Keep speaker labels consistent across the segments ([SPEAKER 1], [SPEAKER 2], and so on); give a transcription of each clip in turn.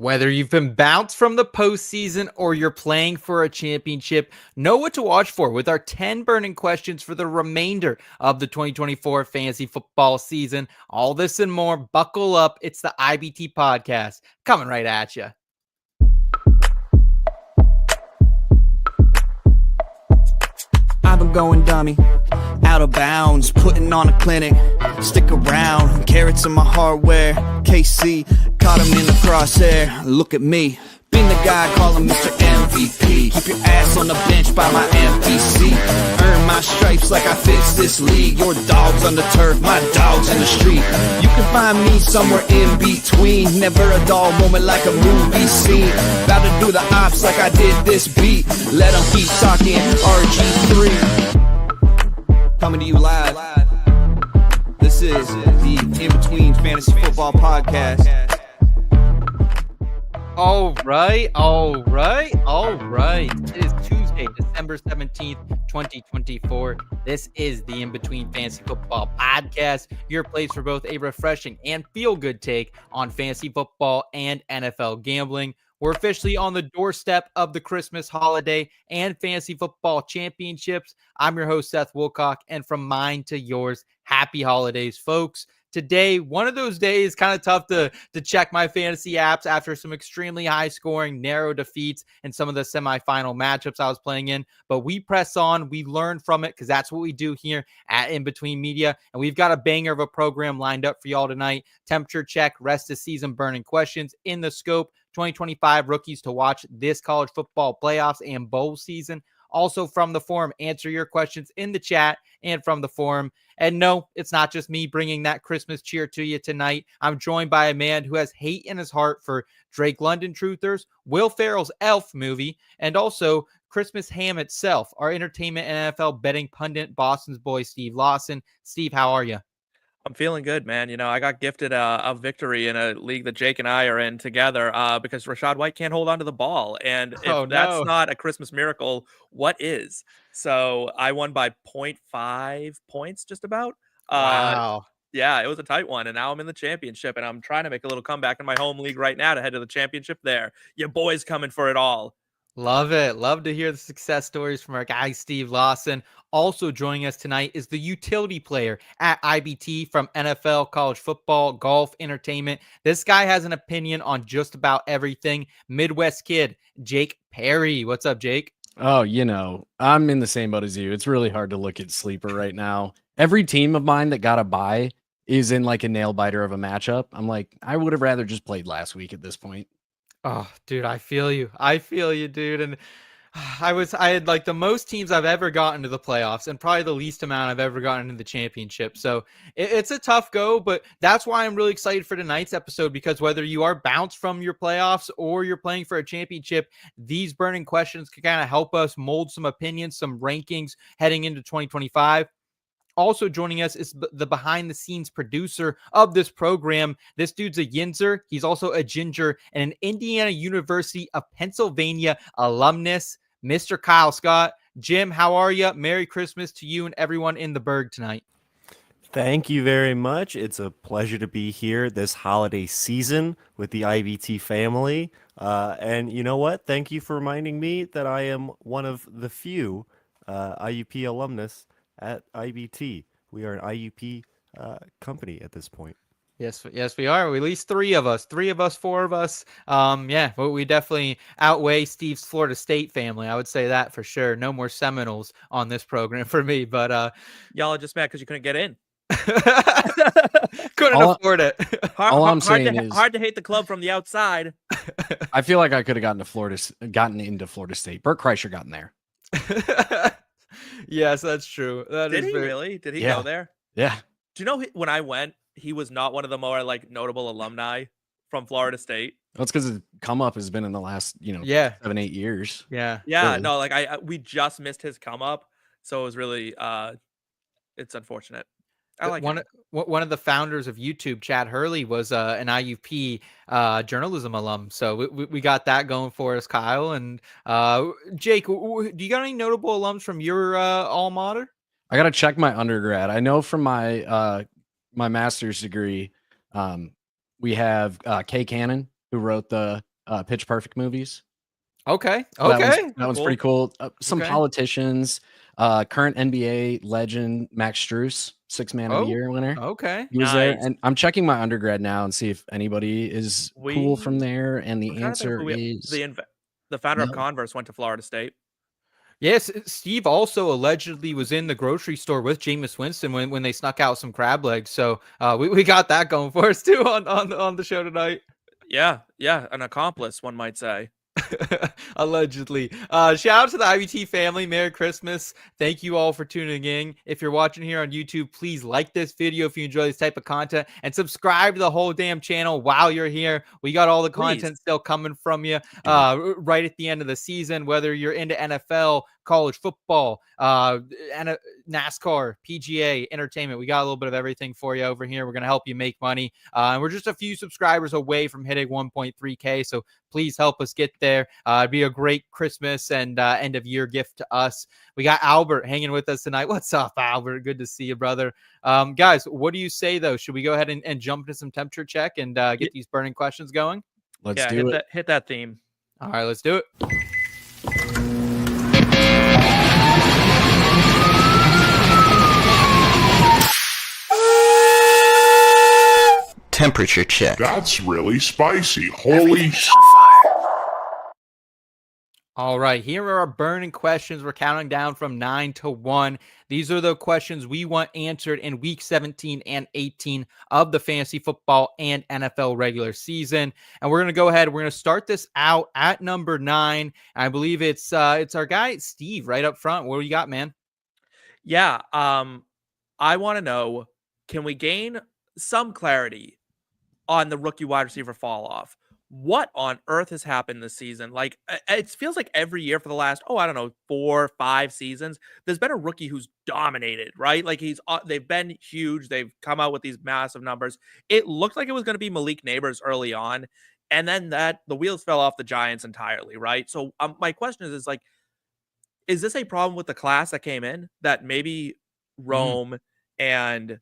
[SPEAKER 1] Whether you've been bounced from the postseason or you're playing for a championship, know what to watch for with our 10 burning questions for the remainder of the 2024 fantasy football season. All this and more. Buckle up. It's the IBT podcast coming right at you.
[SPEAKER 2] I've been going dummy, out of bounds, putting on a clinic. Stick around, carrots in my hardware. KC, caught him in the crosshair. Look at me, been the guy calling Mr. MVP. Keep your ass on the bench by my MPC. Earn my stripes like I fix this league. Your dog's on the turf, my dog's in the street. You can find me somewhere in between. Never a dull moment like a movie scene. About to do the ops like I did this beat. Let them keep talking RG3. Coming to you live. This is the In Between Fantasy Football Podcast.
[SPEAKER 1] All right. It is Tuesday, December 17th, 2024. This is the In Between Fantasy Football Podcast, your place for both a refreshing and feel-good take on fantasy football and NFL gambling. We're officially on the doorstep of the Christmas holiday and fantasy football championships. I'm your host, Seth Wilcock, and from mine to yours, happy holidays, folks. Today, one of those days, kind of tough to check my fantasy apps after some extremely high-scoring, narrow defeats in some of the semifinal matchups I was playing in. But we press on. We learn from it because that's what we do here at In Between Media. And we've got a banger of a program lined up for y'all tonight. Temperature check, rest of season burning questions in the scope. 2025 rookies to watch this college football playoffs and bowl season. Also from the forum, answer your questions in the chat and from the forum. And no, it's not just me bringing that Christmas cheer to you tonight. I'm joined by a man who has hate in his heart for Drake London truthers, Will Ferrell's Elf movie, and also Christmas ham itself, our entertainment and NFL betting pundit, Boston's boy, Steve Lawson. Steve, how are you?
[SPEAKER 3] I'm feeling good, man. You know, I got gifted a victory in a league that Jake and I are in together because Rachaad White can't hold on to the ball. And if that's not a Christmas miracle, what is? So I won by 0.5 points, just about.
[SPEAKER 1] Wow.
[SPEAKER 3] Yeah, it was a tight one. And now I'm in the championship, and I'm trying to make a little comeback in my home league right now to head to the championship there. Your boy's coming for it all.
[SPEAKER 1] Love it. Love to hear the success stories from our guy, Steve Lawson. Also joining us tonight is the utility player at IBT from NFL, college football, golf, entertainment. This guy has an opinion on just about everything. Midwest kid, Jake Perry. What's up, Jake?
[SPEAKER 4] Oh, I'm in the same boat as you. It's really hard to look at sleeper right now. Every team of mine that got a bye is in like a nail biter of a matchup. I'm like, I would have rather just played last week at this point.
[SPEAKER 1] Oh, dude, I feel you, dude. And I had like the most teams I've ever gotten to the playoffs and probably the least amount I've ever gotten to the championship. So it's a tough go, but that's why I'm really excited for tonight's episode, because whether you are bounced from your playoffs or you're playing for a championship, these burning questions can kind of help us mold some opinions, some rankings heading into 2025. Also joining us is the behind-the-scenes producer of this program. This dude's a Yinzer. He's also a Ginger and an Indiana University of Pennsylvania alumnus, Mr. Kyle Scott. Jim, how are you? Merry Christmas to you and everyone in the Berg tonight.
[SPEAKER 5] Thank you very much. It's a pleasure to be here this holiday season with the IBT family. And you know what? Thank you for reminding me that I am one of the few IUP alumnus at IBT. We are an IUP company at this point.
[SPEAKER 1] Yes, we are. At least four of us. But we definitely outweigh Steve's Florida State family. I would say that for sure. No more Seminoles on this program for me. But
[SPEAKER 3] y'all are just mad because you couldn't get in.
[SPEAKER 1] Couldn't afford it.
[SPEAKER 4] Hard
[SPEAKER 3] to hate the club from the outside.
[SPEAKER 4] I feel like I could have gotten into Florida State. Bert Kreischer got in there.
[SPEAKER 1] Yes, that's true.
[SPEAKER 3] Did he really? Did he go there?
[SPEAKER 4] Yeah.
[SPEAKER 3] Do you know when I went, he was not one of the more like notable alumni from Florida State?
[SPEAKER 4] That's because his come up has been in the last 7-8 years.
[SPEAKER 1] Yeah.
[SPEAKER 3] Really. No, like we just missed his come up, so it was really it's unfortunate. I like
[SPEAKER 1] one of the founders of YouTube, Chad Hurley, was an IUP journalism alum. So we got that going for us, Kyle. And Jake, do you got any notable alums from your alma mater?
[SPEAKER 4] I got to check my undergrad. I know from my my master's degree, we have Kay Cannon, who wrote the Pitch Perfect movies.
[SPEAKER 1] Okay.
[SPEAKER 4] So that one's
[SPEAKER 3] Cool.
[SPEAKER 4] pretty cool. Some
[SPEAKER 1] Okay.
[SPEAKER 4] politicians, current NBA legend Max Strus, 6th Man of the Year winner.
[SPEAKER 1] Okay.
[SPEAKER 4] He was there,
[SPEAKER 3] Nice.
[SPEAKER 4] and I'm checking my undergrad now and see if anybody is cool from there. And the answer is
[SPEAKER 3] the founder of Converse went to Florida State.
[SPEAKER 1] Yes, Steve also allegedly was in the grocery store with Jameis Winston when they snuck out some crab legs. So we got that going for us too on the show tonight.
[SPEAKER 3] Yeah, an accomplice, one might say.
[SPEAKER 1] Allegedly. Shout out to the IBT family. Merry Christmas. Thank you all for tuning in. If you're watching here on YouTube, please like this video if you enjoy this type of content, and subscribe to the whole damn channel while you're here. We got all the content still coming from you right at the end of the season, whether you're into NFL, college football, and NASCAR, PGA, entertainment. We got a little bit of everything for you over here. We're going to help you make money. And we're just a few subscribers away from hitting 1.3K. So please help us get there. It'd be a great Christmas and end of year gift to us. We got Albert hanging with us tonight. What's up, Albert? Good to see you, brother. Guys, what do you say, though? Should we go ahead and jump into some temperature check and get these burning questions going?
[SPEAKER 4] Let's do it.
[SPEAKER 3] Hit that theme.
[SPEAKER 1] All right, let's do it.
[SPEAKER 2] Temperature check.
[SPEAKER 6] That's really spicy. Holy shit.
[SPEAKER 1] All right, here are our burning questions. We're counting down from 9 to 1. These are the questions we want answered in week 17 and 18 of the fantasy football and NFL regular season. And we're going to go ahead. We're going to start this out at number 9. I believe it's our guy, Steve, right up front. What do you got, man?
[SPEAKER 3] Yeah, I want to know, can we gain some clarity on the rookie wide receiver fall off? What on earth has happened this season? Like, it feels like every year for the last, 4 5 seasons, there's been a rookie who's dominated, right? Like they've been huge. They've come out with these massive numbers. It looked like it was going to be Malik Neighbors early on. And then the wheels fell off the Giants entirely, right? So my question is like, is this a problem with the class that came in, that maybe Rome and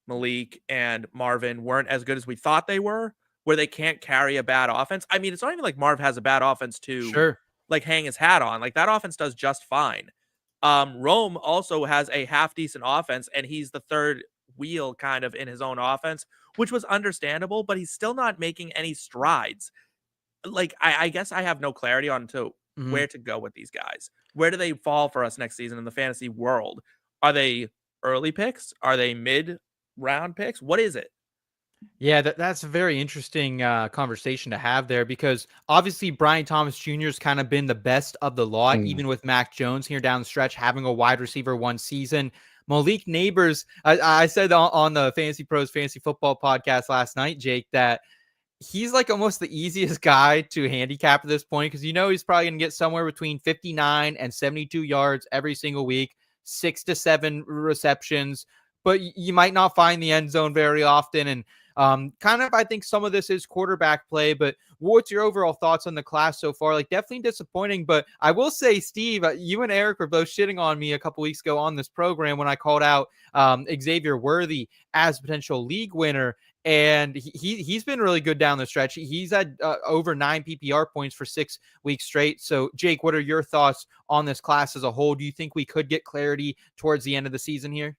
[SPEAKER 3] Malik and Marvin weren't as good as we thought they were, where they can't carry a bad offense? I mean, it's not even like Marv has a bad offense to like hang his hat on. Like, that offense does just fine. Rome also has a half decent offense, and he's the third wheel kind of in his own offense, which was understandable, but he's still not making any strides. Like, I guess I have no clarity on where to go with these guys. Where do they fall for us next season in the fantasy world? Are they early picks? Are they mid-round picks? What is it?
[SPEAKER 1] Yeah, that's a very interesting conversation to have there, because obviously Brian Thomas Jr. has kind of been the best of the lot, even with Mac Jones here down the stretch, having a wide receiver one season. Malik Neighbors, I said on the Fantasy Pros Fantasy Football podcast last night, Jake, that he's like almost the easiest guy to handicap at this point, because he's probably going to get somewhere between 59 and 72 yards every single week, 6 to 7 receptions, but you might not find the end zone very often. And kind of, I think some of this is quarterback play, but what's your overall thoughts on the class so far? Like, definitely disappointing, but I will say, Steve, you and Eric were both shitting on me a couple weeks ago on this program when I called out Xavier Worthy as a potential league winner. And he's been really good down the stretch. He's had over 9 PPR points for 6 weeks straight. So, Jake, what are your thoughts on this class as a whole? Do you think we could get clarity towards the end of the season here?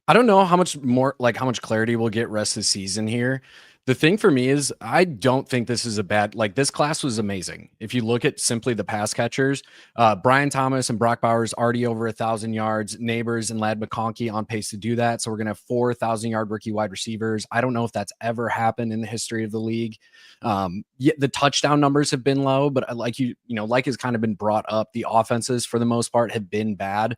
[SPEAKER 4] I don't know how much clarity we'll get rest of the season here. The thing for me is, I don't think this is this class was amazing. If you look at simply the pass catchers, Brian Thomas and Brock Bowers already over 1,000 yards, Neighbors and Ladd McConkey on pace to do that. So we're going to have 4,000-yard rookie wide receivers. I don't know if that's ever happened in the history of the league. The touchdown numbers have been low, but like has kind of been brought up, the offenses for the most part have been bad.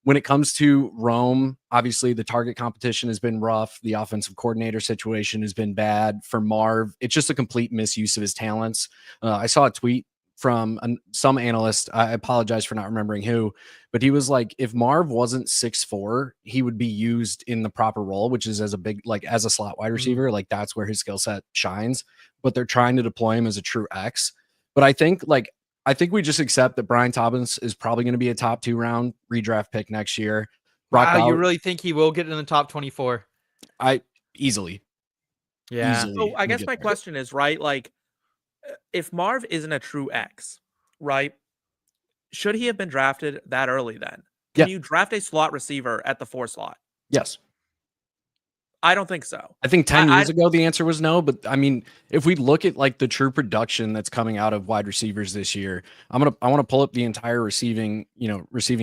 [SPEAKER 4] When it comes to Rome, obviously the target competition has been rough. The offensive coordinator situation has been bad. For Marv, it's just a complete misuse of his talents. I saw a tweet from some analyst. I apologize for not remembering who, but he was like, if Marv wasn't 6'4", he would be used in the proper role, which is as a slot wide receiver. Like, that's where his skill set shines, but they're trying to deploy him as a true X. But I think we just accept that Brian Thomas is probably going to be a top 2 round redraft pick next year.
[SPEAKER 1] Wow, you really think he will get in the top 24?
[SPEAKER 4] Easily.
[SPEAKER 1] Yeah.
[SPEAKER 3] So I guess my question is, right, like, if Marv isn't a true X, right? Should he have been drafted that early then? Can you draft a slot receiver at the 4 slot?
[SPEAKER 4] Yes.
[SPEAKER 3] I don't think so.
[SPEAKER 4] I think 10 years ago, the answer was no. But I mean, if we look at like the true production that's coming out of wide receivers this year, I want to pull up the entire receiving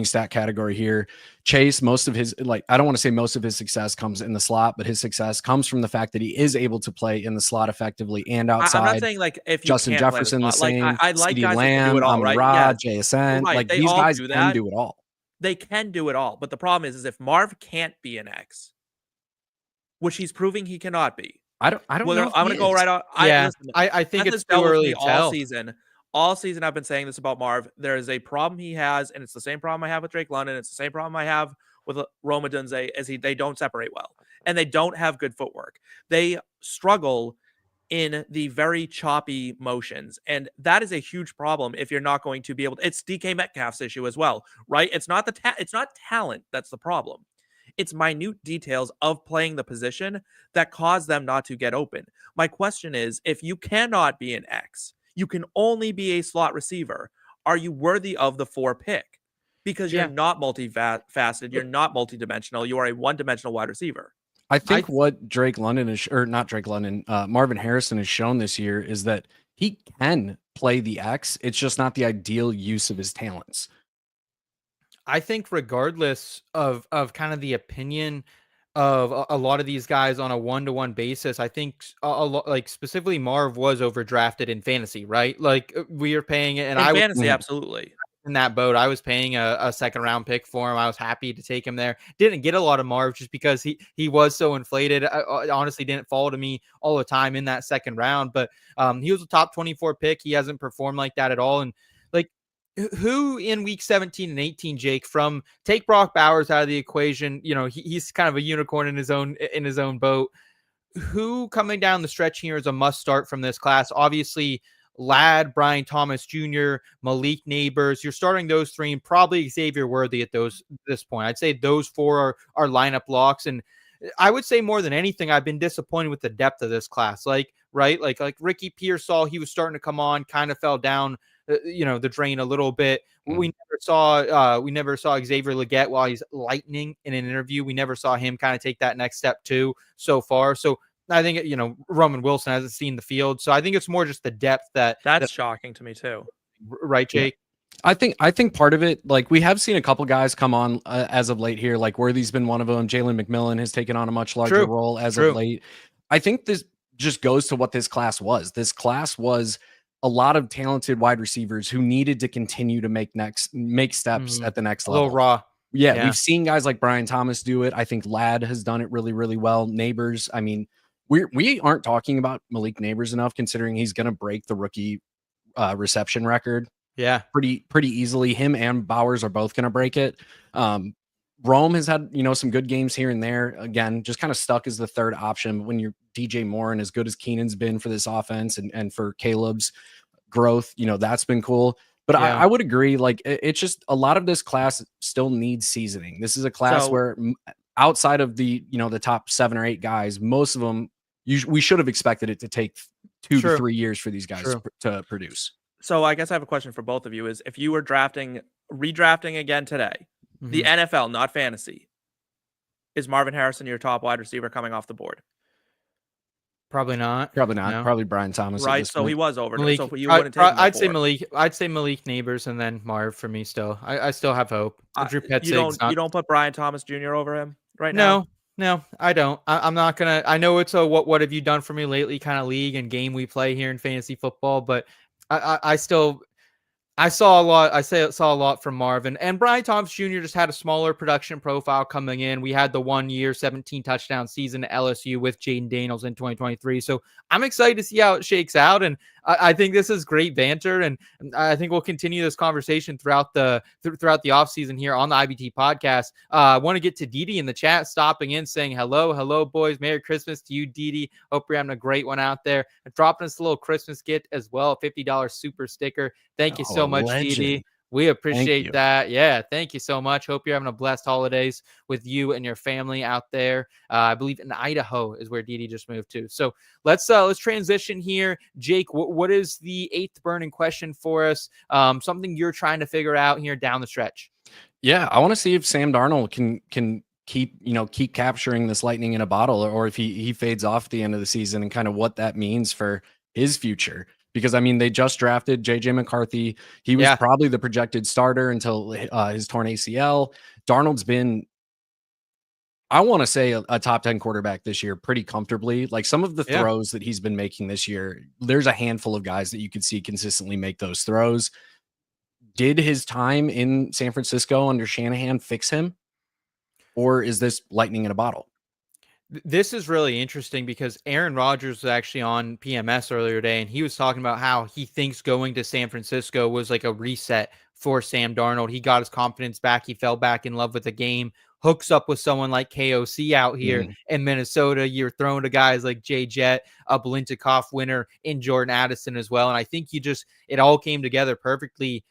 [SPEAKER 4] stat category here. Chase, most of his, like, I don't want to say most of his success comes in the slot, but his success comes from the fact that he is able to play in the slot effectively and outside.
[SPEAKER 3] I'm not saying like if you
[SPEAKER 4] Justin
[SPEAKER 3] can't
[SPEAKER 4] Jefferson, the same.
[SPEAKER 3] Like, I like
[SPEAKER 4] CeeDee
[SPEAKER 3] guys
[SPEAKER 4] Lamb,
[SPEAKER 3] that can do it all, right?
[SPEAKER 4] Rod,
[SPEAKER 3] Yes.
[SPEAKER 4] JSN,
[SPEAKER 3] Right.
[SPEAKER 4] like
[SPEAKER 3] They
[SPEAKER 4] these
[SPEAKER 3] all
[SPEAKER 4] guys
[SPEAKER 3] do
[SPEAKER 4] can
[SPEAKER 3] that.
[SPEAKER 4] do it all.
[SPEAKER 3] They can do it all, but the problem is if Marv can't be an X, which he's proving he cannot be.
[SPEAKER 4] I don't know.
[SPEAKER 3] I'm going to go right on.
[SPEAKER 1] I think it's too early to tell.
[SPEAKER 3] All season, I've been saying this about Marv. There is a problem he has, and it's the same problem I have with Drake London. It's the same problem I have with Roma Dunze, they don't separate well, and they don't have good footwork. They struggle in the very choppy motions, and that is a huge problem if you're not going to be able to. It's DK Metcalf's issue as well, right? It's not it's not talent that's the problem. It's minute details of playing the position that cause them not to get open. My question is, if you cannot be an X, you can only be a slot receiver. Are you worthy of the 4 pick? Because you're not multifaceted. You're not multidimensional. You are a one-dimensional wide receiver.
[SPEAKER 4] I think what Drake London is, or not Drake London, Marvin Harrison has shown this year is that he can play the X. It's just not the ideal use of his talents.
[SPEAKER 1] I think regardless of kind of the opinion of a lot of these guys on a one-to-one basis, I think a lot, like specifically Marv was overdrafted in fantasy, right? Like we are paying it, and
[SPEAKER 3] in fantasy, absolutely.
[SPEAKER 1] In that boat, I was paying a second round pick for him. I was happy to take him there. Didn't get a lot of Marv just because he was so inflated. I honestly didn't fall to me all the time in that second round, but he was a top 24 pick. He hasn't performed like that at all. And like, who in week 17 and 18, Jake, from take Brock Bowers out of the equation, he's kind of a unicorn in his own boat. Who coming down the stretch here is a must start from this class? Obviously, Ladd, Brian Thomas Jr., Malik Neighbors. You're starting those 3 and probably Xavier Worthy at this point. I'd say those 4 are lineup locks. And I would say more than anything, I've been disappointed with the depth of this class. Like Ricky Pearsall, he was starting to come on, kind of fell down the drain a little bit. We never saw Xavier Legette while he's lightning in an interview. We never saw him kind of take that next step too so far. So I think Roman Wilson hasn't seen the field. So I think it's more just the depth that's
[SPEAKER 3] shocking to me too.
[SPEAKER 1] Right, Jake?
[SPEAKER 4] Yeah. I think part of it, like we have seen a couple guys come on as of late here, like Worthy's been one of them. Jalen McMillan has taken on a much larger role as of late. I think this just goes to what this class was. This class was a lot of talented wide receivers who needed to continue to make steps at the next level.
[SPEAKER 1] A little raw.
[SPEAKER 4] Yeah, we've seen guys like Brian Thomas do it. I think Ladd has done it really, really well. Neighbors, I mean, we aren't talking about Malik Neighbors enough, considering he's going to break the rookie reception record.
[SPEAKER 1] Yeah,
[SPEAKER 4] pretty easily. Him and Bowers are both going to break it. Rome has had some good games here and there. Again, just kind of stuck as the third option when you're DJ Moore, and as good as Keenan's been for this offense and for Caleb's growth, that's been cool. But I would agree, like it's just a lot of this class still needs seasoning. This is a class where outside of the the top 7 or 8 guys, most of them we should have expected it to take 2 to 3 years for these guys to produce.
[SPEAKER 3] So I guess I have a question for both of you: is if you were redrafting again today, the NFL, not fantasy, is Marvin Harrison your top wide receiver coming off the board?
[SPEAKER 1] Probably not.
[SPEAKER 4] No. Probably Brian Thomas.
[SPEAKER 3] Right. So he was over.
[SPEAKER 1] Malik,
[SPEAKER 3] so you wouldn't take him
[SPEAKER 1] I'd say Malik Neighbors and then Marv for me still. I still have hope.
[SPEAKER 3] You don't put Brian Thomas Jr. over him right now?
[SPEAKER 1] No, I don't. I'm not going to. I know it's a what have you done for me lately kind of league and game we play here in fantasy football, but I saw a lot. Saw a lot from Marvin, and Brian Thomas Jr. just had a smaller production profile coming in. We had the 1 year, 17 touchdown season at LSU with Jayden Daniels in 2023. So I'm excited to see how it shakes out. And I think this is great banter. And I think we'll continue this conversation throughout the offseason here on the IBT podcast. I want to get to Didi in the chat, stopping in, saying hello, boys. Merry Christmas to you, Didi. Hope you're having a great one out there. Dropping us a little Christmas gift as well, $50 super sticker. Thank you so much, Didi. We
[SPEAKER 4] you.
[SPEAKER 1] appreciate that. Yeah, thank you so much. Hope you're having a blessed holidays with you and your family out there. I believe in Idaho is where Didi just moved to. So let's transition here. Jake, what is the 8th burning question for us? Something you're trying to figure out here down the stretch.
[SPEAKER 4] Yeah, I want to see if Sam Darnold can keep capturing this lightning in a bottle, or if he fades off at the end of the season, and kind of what that means for his future. Because I mean, they just drafted JJ McCarthy. He was probably the projected starter until his torn ACL. Darnold's been, I want to say, a top 10 quarterback this year pretty comfortably. Like some of the throws that he's been making this year, there's a handful of guys that you could see consistently make those throws. Did his time in San Francisco under Shanahan fix him? Or is this lightning in a bottle?
[SPEAKER 1] This is really interesting because Aaron Rodgers was actually on PMS earlier today, and he was talking about how he thinks going to San Francisco was like a reset for Sam Darnold. He got his confidence back. He fell back in love with the game, hooks up with someone like KOC out here in Minnesota. You're throwing to guys like Jay Jett, a Blintikov winner in Jordan Addison as well. And I think it all came together perfectly.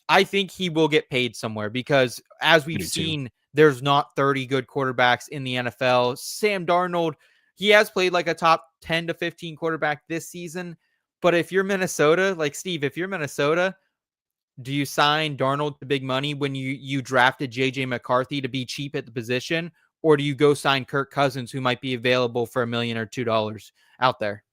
[SPEAKER 1] I think he will get paid somewhere because as we've seen, there's not 30 good quarterbacks in the NFL. Sam Darnold, he has played like a top 10 to 15 quarterback this season. But if you're Minnesota, like Steve, if you're Minnesota, do you sign Darnold to big money when you drafted JJ McCarthy to be cheap at the position? Or do you go sign Kirk Cousins, who might be available for $1 million or $2 out there?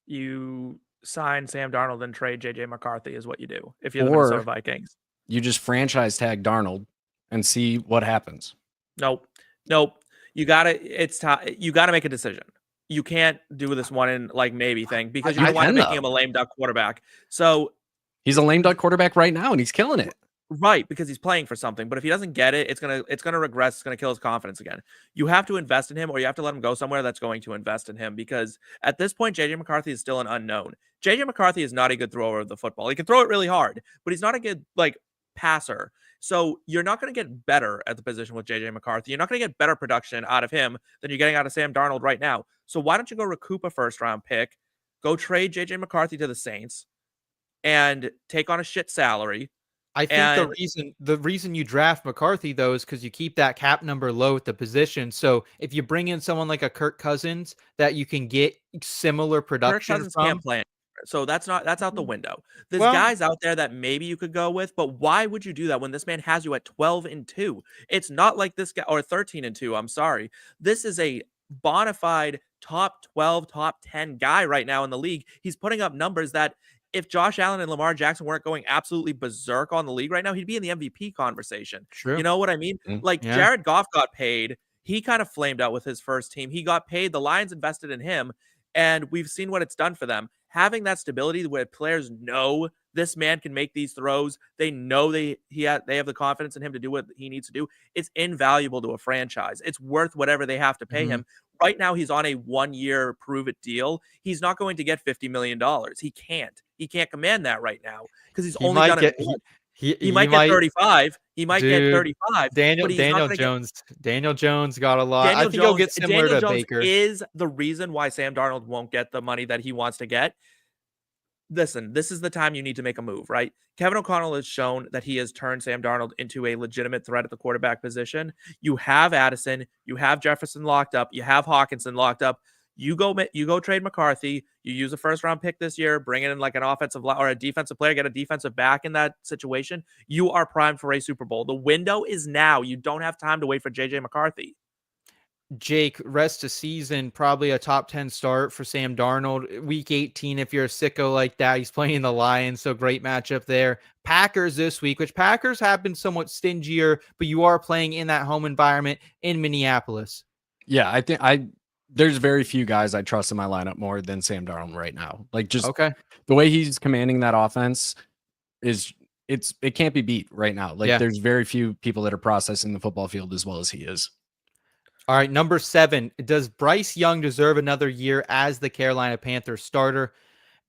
[SPEAKER 3] You sign Sam Darnold and trade JJ McCarthy is what you do if you're the Minnesota Vikings.
[SPEAKER 4] You just franchise tag Darnold and see what happens.
[SPEAKER 3] Nope. You gotta make a decision. You can't do this one in like maybe thing because you don't want to make him a lame duck quarterback. So
[SPEAKER 4] he's a lame duck quarterback right now and he's killing it.
[SPEAKER 3] Right, because he's playing for something. But if he doesn't get it, it's gonna regress. It's gonna kill his confidence again. You have to invest in him, or you have to let him go somewhere that's going to invest in him. Because at this point, JJ McCarthy is still an unknown. JJ McCarthy is not a good thrower of the football. He can throw it really hard, but he's not a good passer. So you're not going to get better at the position with JJ McCarthy. You're not going to get better production out of him than you're getting out of Sam Darnold right now. So why don't you go recoup a first-round pick, go trade JJ McCarthy to the Saints, and take on a shit salary?
[SPEAKER 1] I think the reason you draft McCarthy, though, is because you keep that cap number low at the position. So if you bring in someone like a Kirk Cousins that you can get similar production
[SPEAKER 3] Kirk Cousins
[SPEAKER 1] from,
[SPEAKER 3] can't play. So that's out the window. There's guys out there that maybe you could go with, but why would you do that when this man has you at 12-2? It's not like this guy, or 13-2. I'm sorry. This is a bona fide top 12, top 10 guy right now in the league. He's putting up numbers that if Josh Allen and Lamar Jackson weren't going absolutely berserk on the league right now, he'd be in the MVP conversation.
[SPEAKER 1] True.
[SPEAKER 3] You know what I mean? Jared Goff got paid. He kind of flamed out with his first team. He got paid. The Lions invested in him, and we've seen what it's done for them. Having that stability where players know this man can make these throws, they know they have the confidence in him to do what he needs to do. It's invaluable to a franchise. It's worth whatever they have to pay him. Right now, he's on a 1-year prove-it deal. He's not going to get $50 million. He can't command that right now because he's only done it once. He might get 35. He might get 35.
[SPEAKER 1] Daniel Jones got a lot. I think he'll get similar to Baker.
[SPEAKER 3] Is the reason why Sam Darnold won't get the money that he wants to get. Listen, this is the time you need to make a move, right? Kevin O'Connell has shown that he has turned Sam Darnold into a legitimate threat at the quarterback position. You have Addison, you have Jefferson locked up, you have Hawkinson locked up. You go trade McCarthy. You use a first-round pick this year, bring in like an offensive or a defensive player, get a defensive back in that situation. You are primed for a Super Bowl. The window is now. You don't have time to wait for JJ McCarthy.
[SPEAKER 1] Jake, rest of season, probably a top 10 start for Sam Darnold. Week 18, if you're a sicko like that, he's playing the Lions, so great matchup there. Packers this week, which Packers have been somewhat stingier, but you are playing in that home environment in Minneapolis.
[SPEAKER 4] Yeah, I think there's very few guys I trust in my lineup more than Sam Darnold right now. Like just the way he's commanding that offense it can't be beat right now. Like there's very few people that are processing the football field as well as he is.
[SPEAKER 1] All right, number 7. Does Bryce Young deserve another year as the Carolina Panthers starter?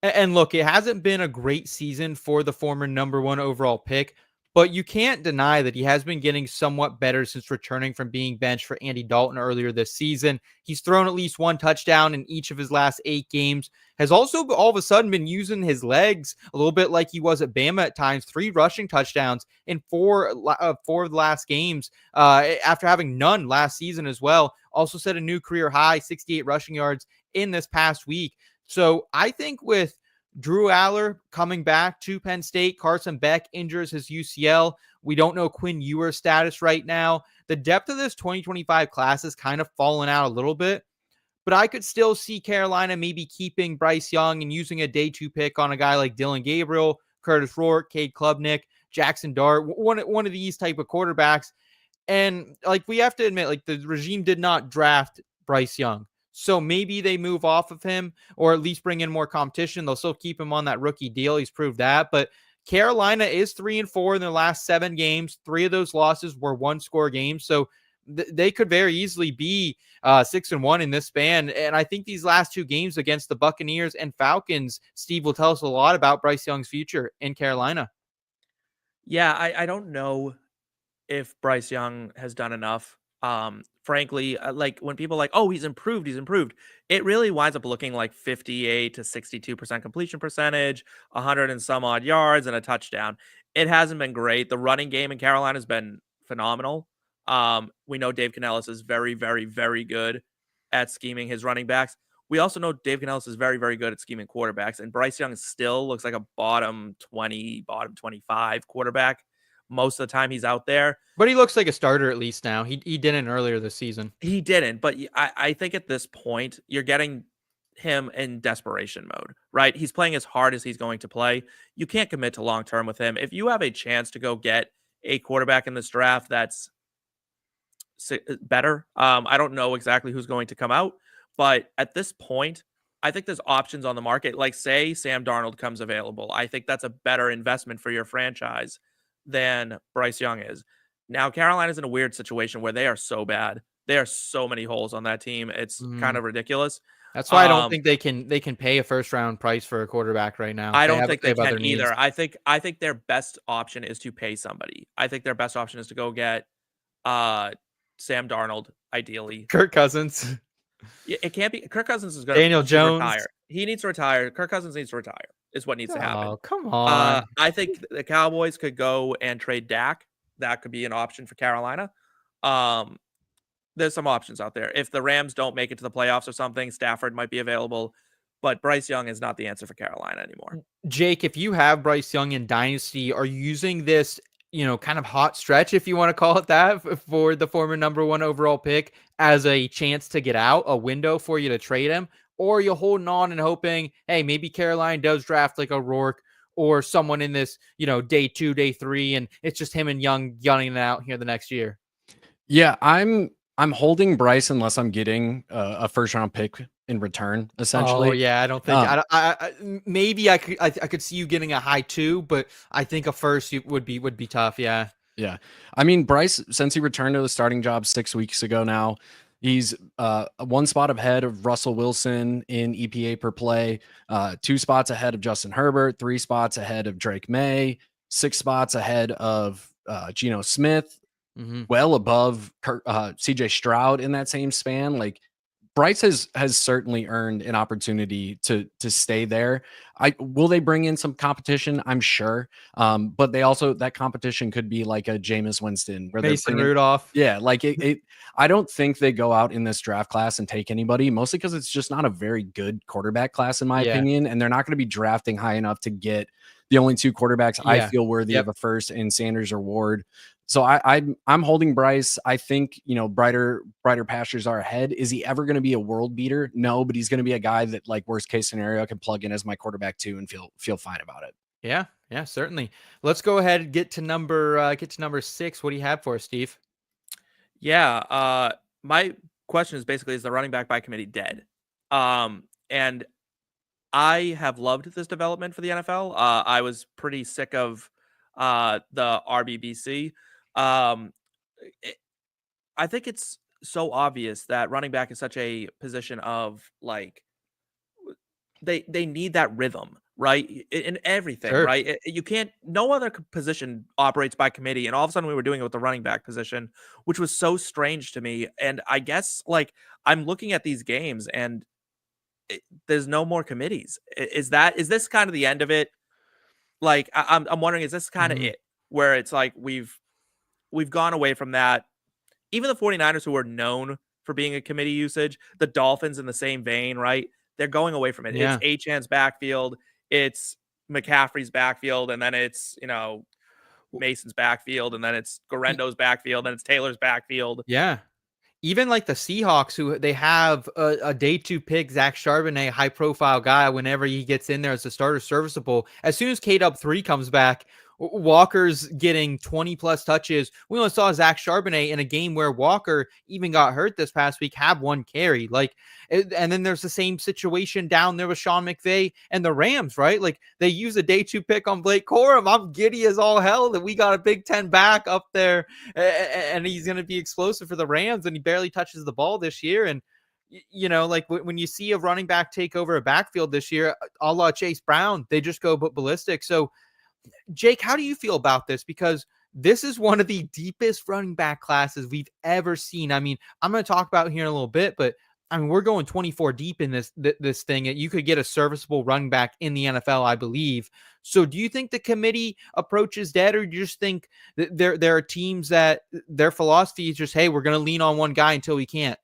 [SPEAKER 1] And look, it hasn't been a great season for the former number 1 overall pick, but you can't deny that he has been getting somewhat better since returning from being benched for Andy Dalton earlier this season. He's thrown at least one touchdown in each of his last 8 games, has also all of a sudden been using his legs a little bit like he was at Bama at times, 3 rushing touchdowns in 4 of the last games after having none last season as well. Also set a new career high, 68 rushing yards in this past week. So I think with Drew Aller coming back to Penn State, Carson Beck injures his UCL. We don't know Quinn Ewer's status right now. The depth of this 2025 class has kind of fallen out a little bit, but I could still see Carolina maybe keeping Bryce Young and using a day 2 pick on a guy like Dillon Gabriel, Curtis Rourke, Cade Klubnik, Jackson Dart, one of these type of quarterbacks. And like, we have to admit, like, the regime did not draft Bryce Young. So maybe they move off of him or at least bring in more competition. They'll still keep him on that rookie deal. He's proved that. But Carolina is 3-4 in their last 7 games. 3 of those losses were 1-score games. So they could very easily be 6-1 in this span. And I think these last 2 games against the Buccaneers and Falcons, Steve, will tell us a lot about Bryce Young's future in Carolina.
[SPEAKER 3] Yeah, I don't know if Bryce Young has done enough. Frankly, like when people are like, oh, he's improved, it really winds up looking like 58 to 62% completion percentage, 100 and some odd yards and a touchdown. It hasn't been great. The running game in Carolina has been phenomenal. We know Dave Canellis is very, very, very good at scheming his running backs. We also know Dave Canellis is very, very good at scheming quarterbacks, and Bryce Young still looks like a bottom 20, bottom 25 quarterback most of the time he's out there.
[SPEAKER 1] But he looks like a starter at least now. He didn't earlier this season.
[SPEAKER 3] He didn't, but I think at this point, you're getting him in desperation mode, right? He's playing as hard as he's going to play. You can't commit to long-term with him. If you have a chance to go get a quarterback in this draft that's better, I don't know exactly who's going to come out, but at this point, I think there's options on the market. Like, say Sam Darnold comes available. I think that's a better investment for your franchise than Bryce Young is. Now, Carolina's in a weird situation where they are so bad. There are so many holes on that team. It's kind of ridiculous.
[SPEAKER 1] That's why I don't think they can pay a first-round price for a quarterback right now.
[SPEAKER 3] I don't think they can either. I think their best option is to pay somebody. I think their best option is to go get Sam Darnold, ideally.
[SPEAKER 1] Kirk Cousins.
[SPEAKER 3] It can't be. Kirk Cousins is going to
[SPEAKER 1] Daniel Jones.
[SPEAKER 3] retire. He needs to retire. Kirk Cousins needs to retire. Is what needs to happen.
[SPEAKER 1] Oh, come on.
[SPEAKER 3] I think the Cowboys could go and trade Dak. That could be an option for Carolina. There's some options out there. If the Rams don't make it to the playoffs or something, Stafford might be available. But Bryce Young is not the answer for Carolina anymore.
[SPEAKER 1] Jake, if you have Bryce Young in Dynasty, are you using this, kind of hot stretch, if you want to call it that, for the former number 1 overall pick as a chance to get out, a window for you to trade him? Or are you holding on and hoping, hey, maybe Carolina does draft like a Rourke or someone in this, day 2, day 3, and it's just him and Young gunning it out here the next year?
[SPEAKER 4] Yeah, I'm holding Bryce unless I'm getting a first round pick in return, essentially.
[SPEAKER 1] Oh yeah, I don't think maybe I could see you getting a high 2, but I think a first would be tough. Yeah.
[SPEAKER 4] Yeah. I mean, Bryce, since he returned to the starting job 6 weeks ago now, he's 1 spot ahead of Russell Wilson in EPA per play, 2 spots ahead of Justin Herbert, 3 spots ahead of Drake May, 6 spots ahead of Geno Smith, well above CJ Stroud in that same span. Like, Bryce has certainly earned an opportunity to stay there. Will they bring in some competition? I'm sure. But they also, that competition could be like a Jameis Winston where
[SPEAKER 1] Mason Rudolph.
[SPEAKER 4] Yeah. Like I don't think they go out in this draft class and take anybody, mostly because it's just not a very good quarterback class, in my opinion. And they're not going to be drafting high enough to get the only 2 quarterbacks I feel worthy of a first in Sanders or Ward. So I'm holding Bryce. I think, brighter pastures are ahead. Is he ever going to be a world beater? No, but he's going to be a guy that, like, worst case scenario, I can plug in as my quarterback too and feel fine about it.
[SPEAKER 1] Yeah, certainly. Let's go ahead and get to number 6. What do you have for us, Steve?
[SPEAKER 3] Yeah, my question is basically, is the running back by committee dead? And I have loved this development for the NFL. I was pretty sick of the RBBC. I think it's so obvious that running back is such a position of, like, they need that rhythm, right? In everything,
[SPEAKER 1] Sure.
[SPEAKER 3] right? You can't, no other position operates by committee. And all of a sudden we were doing it with the running back position, which was so strange to me. And I guess like I'm looking at these games and there's no more committees. Is this kind of the end of it? Like I'm wondering, is this kind of it where it's like we've gone away from that? Even the 49ers, who are known for being a committee usage, the Dolphins in the same vein, right? They're going away from it.
[SPEAKER 1] Yeah.
[SPEAKER 3] It's Achan's backfield, it's McCaffrey's backfield, and then it's, Mason's backfield, and then it's Garendo's backfield, and it's Taylor's backfield.
[SPEAKER 1] Yeah. Even like the Seahawks, who they have a day 2 pick, Zach Charbonnet, high profile guy. Whenever he gets in there as a starter, serviceable. As soon as K-Dub3 comes back, Walker's getting 20 plus touches. We only saw Zach Charbonnet in a game where Walker even got hurt this past week, have 1 carry. Like, and then there's the same situation down there with Sean McVay and the Rams, right? Like, they use a day 2 pick on Blake Corum. I'm giddy as all hell that we got a Big Ten back up there, and he's going to be explosive for the Rams, and he barely touches the ball this year. And like when you see a running back take over a backfield this year, a la Chase Brown, they just go ballistic. So Jake, how do you feel about this? Because this is one of the deepest running back classes we've ever seen. I mean, I'm going to talk about it here in a little bit, but I mean, we're going 24 deep in this thing. You could get a serviceable running back in the NFL, I believe. So do you think the committee approach is dead, or do you just think that there are teams that their philosophy is just, hey, we're going to lean on one guy until we can't?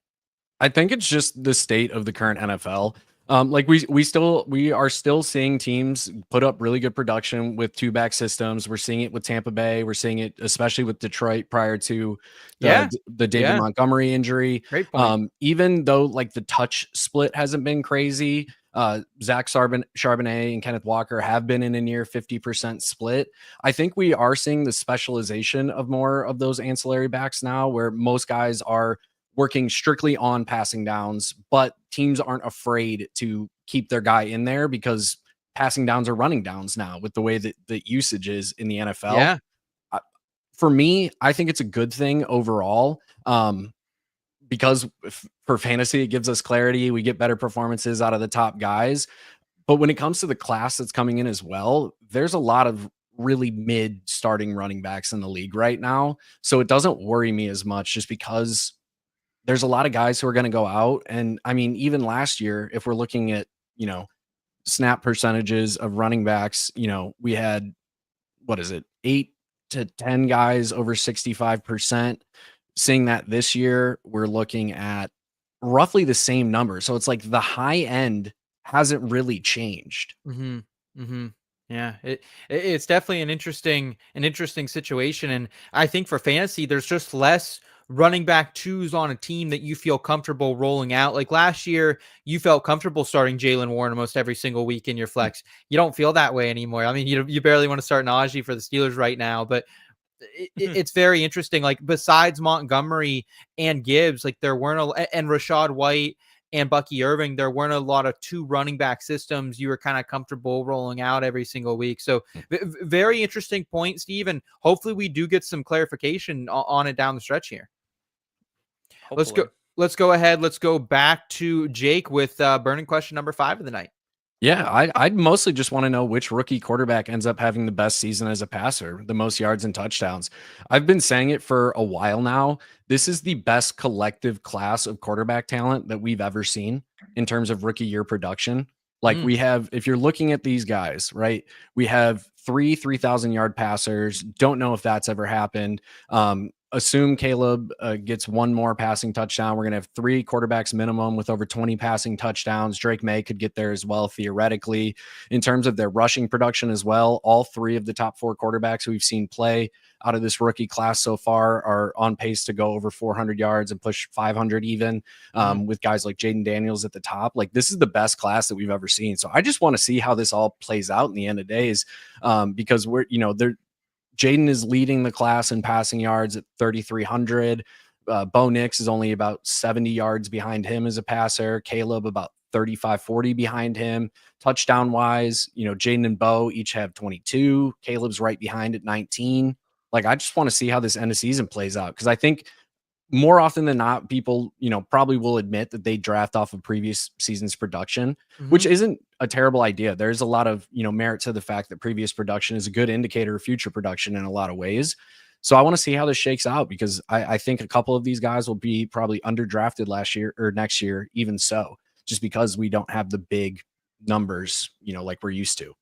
[SPEAKER 4] I think it's just the state of the current NFL. Like we are still seeing teams put up really good production with 2-back systems. We're seeing it with Tampa Bay. We're seeing it especially with Detroit prior to the David Montgomery injury.
[SPEAKER 1] Great point.
[SPEAKER 4] Even though like the touch split hasn't been crazy, Zach Charbonnet and Kenneth Walker have been in a near 50% split. I think we are seeing the specialization of more of those ancillary backs now, where most guys are working strictly on passing downs, but teams aren't afraid to keep their guy in there because passing downs are running downs now with the way that the usage is in the NFL.
[SPEAKER 1] Yeah.
[SPEAKER 4] For me, I think it's a good thing overall, because for fantasy, it gives us clarity. We get better performances out of the top guys. But when it comes to the class that's coming in as well, there's a lot of really mid starting running backs in the league right now. So it doesn't worry me as much, just because there's a lot of guys who are going to go out. And I mean, even last year, if we're looking at, snap percentages of running backs, we had, 8 to 10 guys over 65%. Seeing that this year, we're looking at roughly the same number. So it's like the high end hasn't really changed.
[SPEAKER 1] Yeah, it's definitely an interesting situation. And I think for fantasy, there's just less running back 2s on a team that you feel comfortable rolling out. Like last year, you felt comfortable starting Jaylen Warren almost every single week in your flex. You don't feel that way anymore. I mean, you barely want to start Najee for the Steelers right now, but it's very interesting. Like besides Montgomery and Gibbs, like there weren't and Rachaad White and Bucky Irving, there weren't a lot of 2 running back systems you were kind of comfortable rolling out every single week. So very interesting point, Steve. And hopefully we do get some clarification on it down the stretch here.
[SPEAKER 3] Hopefully.
[SPEAKER 1] Let's go ahead. Let's go back to Jake with burning question number 5 of the night.
[SPEAKER 4] Yeah, I'd mostly just want to know which rookie quarterback ends up having the best season as a passer, the most yards and touchdowns. I've been saying it for a while now. This is the best collective class of quarterback talent that we've ever seen in terms of rookie year production. Like we have, if you're looking at these guys, right, we have 3,000 yard passers. Don't know if that's ever happened. Assume Caleb gets 1 more passing touchdown. We're going to have 3 quarterbacks minimum with over 20 passing touchdowns. Drake May could get there as well, theoretically. In terms of their rushing production as well, all 3 of the top 4 quarterbacks we've seen play out of this rookie class so far are on pace to go over 400 yards and push 500 even, with guys like Jayden Daniels at the top. Like, this is the best class that we've ever seen. So I just want to see how this all plays out in the end of days, because we're, Jayden is leading the class in passing yards at 3,300. Bo Nix is only about 70 yards behind him as a passer. Caleb about 35-40 behind him. Touchdown wise, Jayden and Bo each have 22. Caleb's right behind at 19. Like, I just want to see how this end of season plays out, because I think more often than not, people, probably will admit that they draft off of previous season's production, which isn't a terrible idea. There's a lot of, merit to the fact that previous production is a good indicator of future production in a lot of ways. So I want to see how this shakes out, because I think a couple of these guys will be probably underdrafted last year or next year, even so, just because we don't have the big numbers, like we're used to.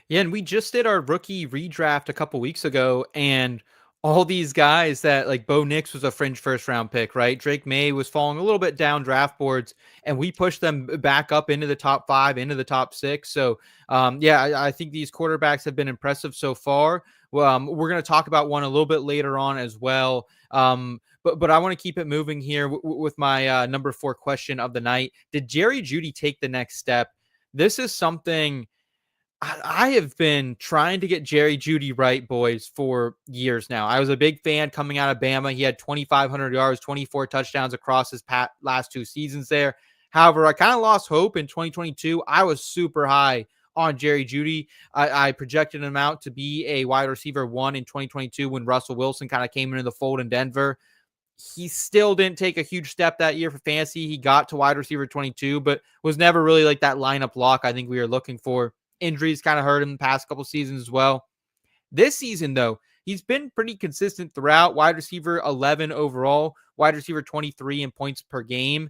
[SPEAKER 1] Yeah, and we just did our rookie redraft a couple weeks ago, and all these guys that, like, Bo Nix was a fringe first round pick, right? Drake May was falling a little bit down draft boards, and we pushed them back up into the top 5, into the top 6. So, I think these quarterbacks have been impressive so far. We're going to talk about one a little bit later on as well. But I want to keep it moving here with my number 4 question of the night. Did Jerry Jeudy take the next step? This is something I have been trying to get Jerry Jeudy right, boys, for years now. I was a big fan coming out of Bama. He had 2,500 yards, 24 touchdowns across his last 2 seasons there. However, I kind of lost hope in 2022. I was super high on Jerry Jeudy. I projected him out to be a wide receiver 1 in 2022 when Russell Wilson kind of came into the fold in Denver. He still didn't take a huge step that year for fantasy. He got to wide receiver 22, but was never really like that lineup lock I think we were looking for. Injuries kind of hurt him the past couple seasons as well. This season, though, he's been pretty consistent throughout. Wide receiver 11 overall, wide receiver 23 in points per game.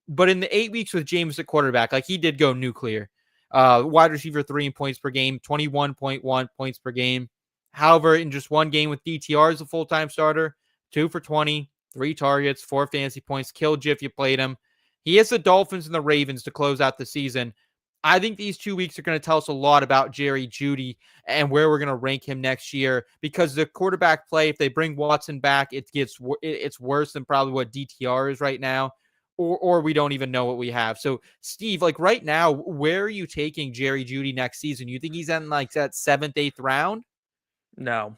[SPEAKER 1] But in the 8 weeks with Jameis at quarterback, like, he did go nuclear. Wide receiver 3 in points per game, 21.1 points per game. However, in just one game with DTR as a full-time starter, 2 for 20, 3 targets, 4 fantasy points, killed you if you played him. He has the Dolphins and the Ravens to close out the season. I think these 2 weeks are going to tell us a lot about Jerry Jeudy and where we're going to rank him next year, because the quarterback play, if they bring Watson back, it's worse than probably what DTR is right now, or we don't even know what we have. So, Steve, like, right now, where are you taking Jerry Jeudy next season? You think he's in like that 7th, 8th round?
[SPEAKER 3] No,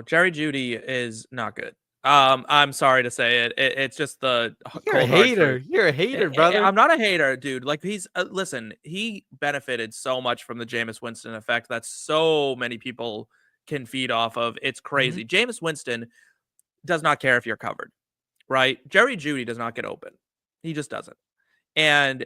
[SPEAKER 3] Jerry Jeudy is not good. I'm sorry to say it. It's just the
[SPEAKER 1] You're a hater. You're a hater, brother.
[SPEAKER 3] I'm not a hater, dude. Like, he's listen, he benefited so much from the Jameis Winston effect that so many people can feed off of. It's crazy. Jameis Winston does not care if you're covered, right? Jerry Jeudy does not get open. He just doesn't. And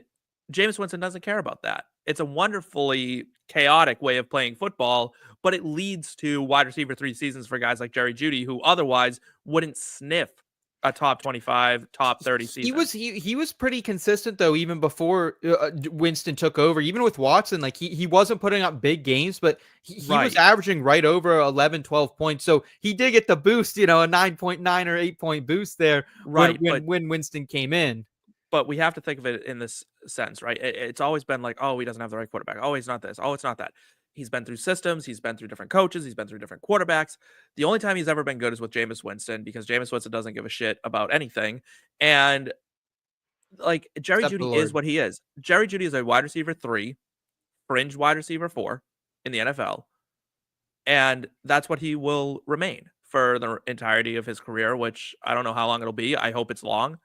[SPEAKER 3] Jameis Winston doesn't care about that. It's a wonderfully chaotic way of playing football, but it leads to wide receiver 3 seasons for guys like Jerry Jeudy, who otherwise wouldn't sniff a top 25, top 30 season.
[SPEAKER 1] He was pretty consistent, though, even before Winston took over. Even with Watson, like, he wasn't putting up big games, but he was averaging right over 11, 12 points. So he did get the boost, a 9.9 or 8-point boost there when Winston came in.
[SPEAKER 3] But we have to think of it in this sense, right? It's always been like, oh, he doesn't have the right quarterback. Oh, he's not this. Oh, it's not that. He's been through systems. He's been through different coaches. He's been through different quarterbacks. The only time he's ever been good is with Jameis Winston, because Jameis Winston doesn't give a shit about anything. And, like, Jerry Jeudy is what he is. Jerry Jeudy is a wide receiver 3, fringe wide receiver 4 in the NFL. And that's what he will remain for the entirety of his career, which I don't know how long it'll be. I hope it's long.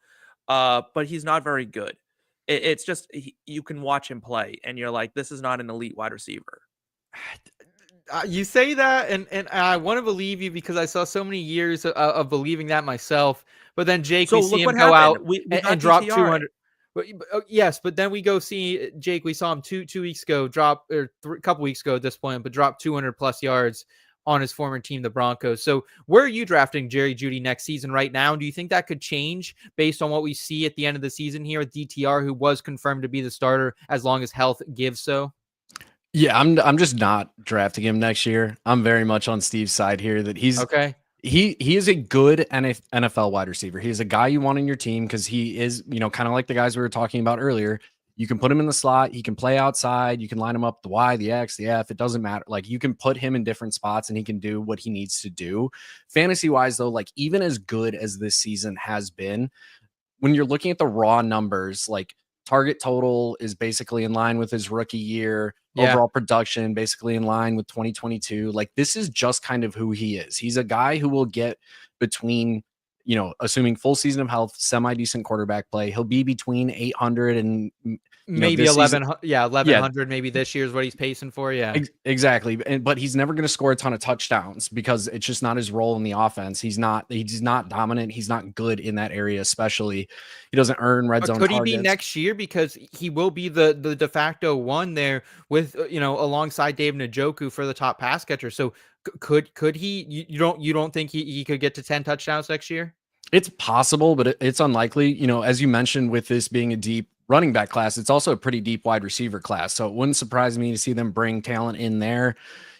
[SPEAKER 3] But he's not very good. It's just, you can watch him play and you're like, this is not an elite wide receiver.
[SPEAKER 1] You say that, and I want to believe you, because I saw so many years of believing that myself. But then Jake, we see him go out and drop 200. Yes, but then we go see Jake. We saw him two weeks ago a couple weeks ago at this point, but drop 200 plus yards on his former team, the Broncos. So where are you drafting Jerry Jeudy next season right now? And do you think that could change based on what we see at the end of the season here with DTR, who was confirmed to be the starter as long as health gives so?
[SPEAKER 4] Yeah, I'm just not drafting him next year. I'm very much on Steve's side here, that he's okay. He is a good NFL wide receiver. He's a guy you want on your team because he is, kind of like the guys we were talking about earlier. You can put him in the slot. He can play outside. You can line him up the Y, the X, the F. It doesn't matter. Like, you can put him in different spots and he can do what he needs to do. Fantasy wise, though, like, even as good as this season has been, when you're looking at the raw numbers, like, target total is basically in line with his rookie year. Yeah. Overall production basically in line with 2022. Like, this is just kind of who he is. He's a guy who will get between, assuming full season of health, semi-decent quarterback play, he'll be between 800 and
[SPEAKER 1] maybe 1100 maybe this year is what he's pacing for. Yeah,
[SPEAKER 4] exactly. But he's never going to score a ton of touchdowns because it's just not his role in the offense. He's not dominant. He's not good in that area, especially he doesn't earn red zone
[SPEAKER 1] could
[SPEAKER 4] targets.
[SPEAKER 1] He be next year, because he will be the de facto one there with alongside David Njoku for the top pass catcher. So could he? You don't think he could get to 10 touchdowns next year?
[SPEAKER 4] It's possible, but it's unlikely. As you mentioned, with this being a deep running back class, it's also a pretty deep wide receiver class. So it wouldn't surprise me to see them bring talent in there.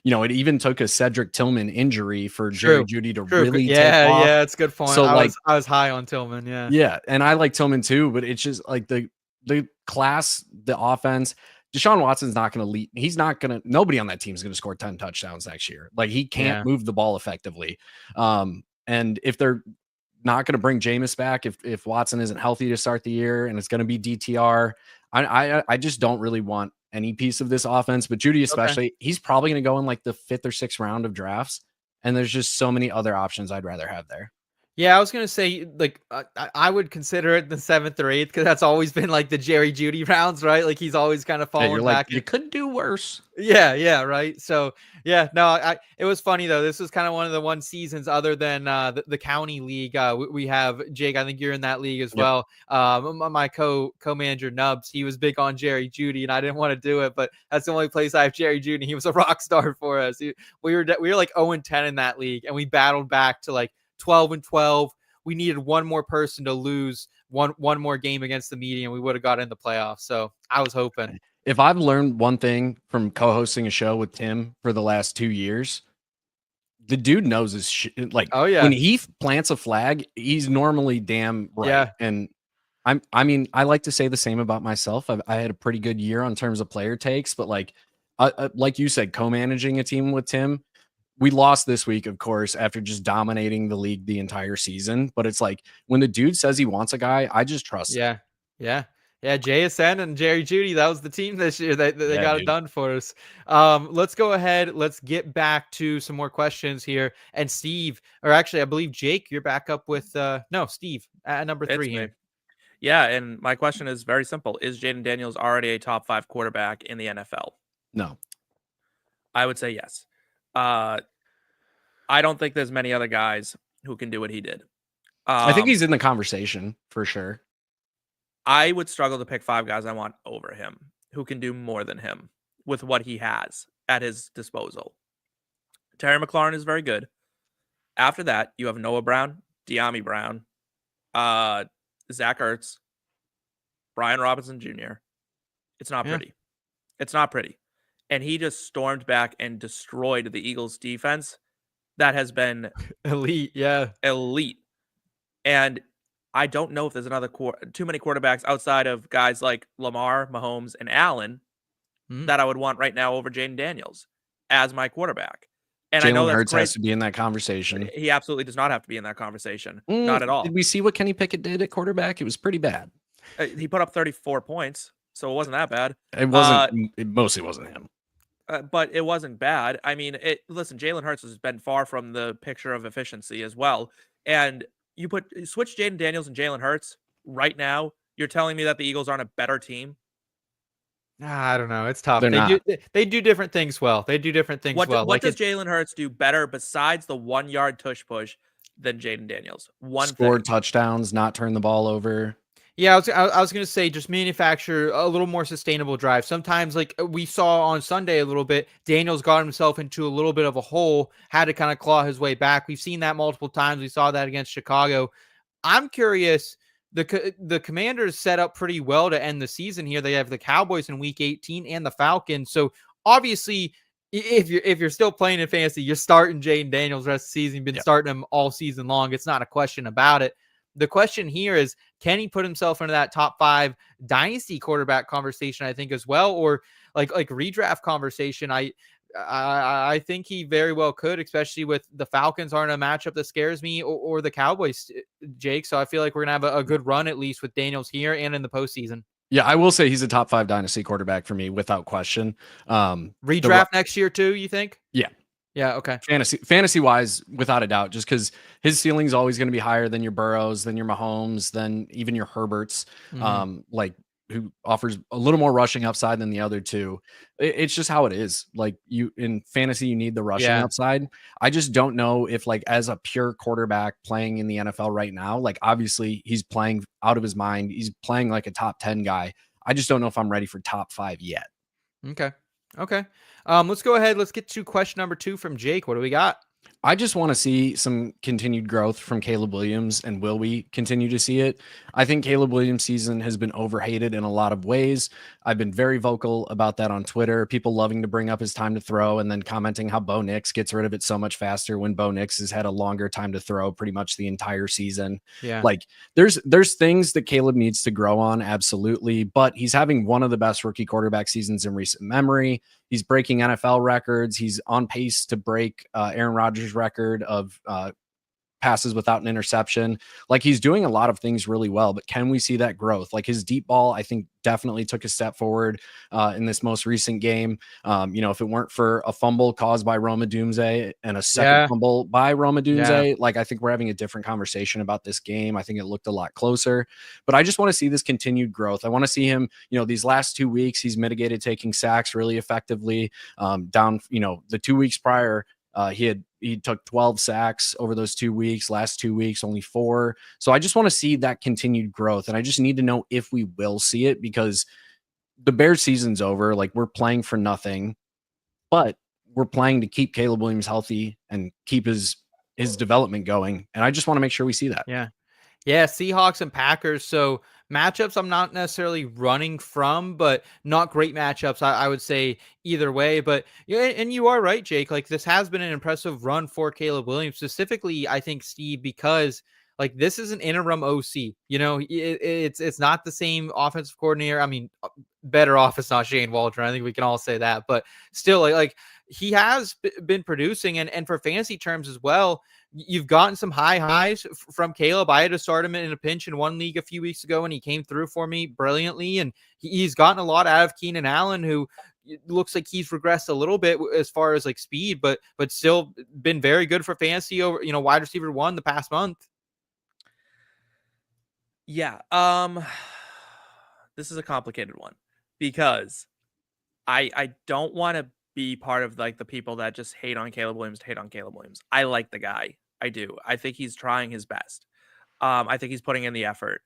[SPEAKER 4] It even took a Cedric Tillman injury for Jeudy to really take off.
[SPEAKER 1] Yeah, it's a good point. So I was high on Tillman. Yeah,
[SPEAKER 4] and I like Tillman too, but it's just like the class, the offense. Deshaun Watson's not going to lead. Nobody on that team is going to score 10 touchdowns next year. Like, he can't move the ball effectively. And if they're not going to bring Jameis back, if Watson isn't healthy to start the year and it's going to be DTR, I just don't really want any piece of this offense, but Jeudy especially. He's probably going to go in like the 5th or 6th round of drafts. And there's just so many other options I'd rather have there.
[SPEAKER 1] Yeah, I was going to say, like, I would consider it the 7th or 8th, because that's always been like the Jerry Jeudy rounds, right? Like, he's always kind of falling back.
[SPEAKER 4] You could do worse.
[SPEAKER 1] Yeah, right. So, yeah, no, it was funny, though. This was kind of one of the one seasons other than the county league. We have, Jake, I think you're in that league as well. My co-manager, Nubs, he was big on Jerry Jeudy, and I didn't want to do it, but that's the only place I have Jerry Jeudy. He was a rock star for us. We were like 0-10 in that league, and we battled back to like 12-12. We needed one more person to lose one more game against the median. We would have got in the playoffs. So I was hoping.
[SPEAKER 4] If I've learned one thing from co-hosting a show with Tim for the last 2 years, the dude knows his shit. Like, when he plants a flag, he's normally damn right.
[SPEAKER 1] Yeah.
[SPEAKER 4] And I like to say the same about myself. I had a pretty good year on terms of player takes, but like you said, co-managing a team with Tim, we lost this week, of course, after just dominating the league the entire season. But it's like, when the dude says he wants a guy, I just trust him.
[SPEAKER 1] Yeah. JSN and Jerry Jeudy, that was the team this year. They got it done for us. Let's go ahead. Let's get back to some more questions here. And Steve, or actually, I believe Jake, you're back up with Steve at number 3 here.
[SPEAKER 3] Yeah, and my question is very simple. Is Jayden Daniels already a top 5 quarterback in the NFL?
[SPEAKER 4] No.
[SPEAKER 3] I would say yes. I don't think there's many other guys who can do what he did.
[SPEAKER 4] I think he's in the conversation for sure.
[SPEAKER 3] I would struggle to pick 5 guys I want over him who can do more than him with what he has at his disposal. Terry McLaurin is very good. After that, you have Noah Brown, De'Ami Brown, Zach Ertz, Brian Robinson Jr. It's not pretty. It's not pretty. And he just stormed back and destroyed the Eagles' defense that has been
[SPEAKER 1] elite. Yeah.
[SPEAKER 3] Elite. And I don't know if there's too many quarterbacks outside of guys like Lamar, Mahomes, and Allen that I would want right now over Jayden Daniels as my quarterback. And I know
[SPEAKER 4] Jalen
[SPEAKER 3] that's
[SPEAKER 4] Hurts
[SPEAKER 3] great.
[SPEAKER 4] has to be in that conversation.
[SPEAKER 3] He absolutely does not have to be in that conversation. Not at all.
[SPEAKER 4] Did we see what Kenny Pickett did at quarterback? It was pretty bad.
[SPEAKER 3] He put up 34 points, so it wasn't that bad.
[SPEAKER 4] It wasn't. It mostly wasn't him.
[SPEAKER 3] But it wasn't bad. I mean, listen, Jalen Hurts has been far from the picture of efficiency as well. And you switch Jayden Daniels and Jalen Hurts right now. You're telling me that the Eagles aren't a better team?
[SPEAKER 1] I don't know. It's tough.
[SPEAKER 4] They
[SPEAKER 1] do different things well. They do different things well.
[SPEAKER 3] What does Jalen Hurts do better besides the 1-yard tush push than Jayden Daniels?
[SPEAKER 4] Score touchdowns, not turn the ball over.
[SPEAKER 1] Yeah, I was going to say, just manufacture a little more sustainable drive. Sometimes, like we saw on Sunday a little bit, Daniels got himself into a little bit of a hole, had to kind of claw his way back. We've seen that multiple times. We saw that against Chicago. I'm curious, the Commanders set up pretty well to end the season here. They have the Cowboys in Week 18 and the Falcons. So obviously, if you're still playing in fantasy, you're starting Jayden Daniels the rest of the season. You've been starting him all season long. It's not a question about it. The question here is, can he put himself into that top 5 dynasty quarterback conversation, I think, as well, or like redraft conversation? I think he very well could, especially with the Falcons aren't a matchup that scares me, or the Cowboys, Jake. So I feel like we're going to have a good run, at least with Daniels here and in the postseason.
[SPEAKER 4] Yeah, I will say he's a top 5 dynasty quarterback for me, without question.
[SPEAKER 1] Redraft next year too, you think?
[SPEAKER 4] Yeah.
[SPEAKER 1] Yeah. Okay.
[SPEAKER 4] Fantasy wise, without a doubt, just because his ceiling is always going to be higher than your Burrows, than your Mahomes, than even your Herberts, like who offers a little more rushing upside than the other two. It's just how it is. Like you in fantasy, you need the rushing upside. I just don't know if like as a pure quarterback playing in the NFL right now, like obviously he's playing out of his mind. He's playing like a top 10 guy. I just don't know if I'm ready for top 5 yet.
[SPEAKER 1] Okay. Let's go ahead. Let's get to question number 2 from Jake. What do we got?
[SPEAKER 4] I just want to see some continued growth from Caleb Williams, and will we continue to see it? I think Caleb Williams' season has been overhated in a lot of ways. I've been very vocal about that on Twitter, people loving to bring up his time to throw and then commenting how Bo Nix gets rid of it so much faster when Bo Nix has had a longer time to throw pretty much the entire season.
[SPEAKER 1] Yeah.
[SPEAKER 4] Like there's things that Caleb needs to grow on, absolutely, but he's having one of the best rookie quarterback seasons in recent memory. He's breaking NFL records. He's on pace to break Aaron Rodgers' record of passes without an interception. Like he's doing a lot of things really well, but can we see that growth? Like his deep ball, I think definitely took a step forward in this most recent game. If it weren't for a fumble caused by Roma Doomsday and a second fumble by Roma Doomsday, like I think we're having a different conversation about this game. I think it looked a lot closer, but I just want to see this continued growth. I want to see him, these last 2 weeks, he's mitigated taking sacks really effectively. The 2 weeks prior, he took 12 sacks over those 2 weeks. Last 2 weeks, only 4. So I just want to see that continued growth. And I just need to know if we will see it, because the Bears season's over. Like we're playing for nothing, but we're playing to keep Caleb Williams healthy and keep his development going. And I just want to make sure we see that.
[SPEAKER 1] Yeah. Seahawks and Packers. So matchups I'm not necessarily running from, but not great matchups, I would say either way. But yeah, and you are right, Jake. Like this has been an impressive run for Caleb Williams, specifically, I think, Steve, because like this is an interim OC. It's not the same offensive coordinator. I mean, better off it's not Shane Waldron. I think we can all say that. But still, like he has been producing, and for fantasy terms as well. You've gotten some high highs from Caleb. I had to start him in a pinch in one league a few weeks ago, and he came through for me brilliantly. And he's gotten a lot out of Keenan Allen, who looks like he's regressed a little bit as far as like speed, but still been very good for fantasy over, wide receiver 1 the past month.
[SPEAKER 3] Yeah. This is a complicated one because I don't want to be part of like the people that just hate on Caleb Williams. I like the guy. I do. I think he's trying his best. I think he's putting in the effort.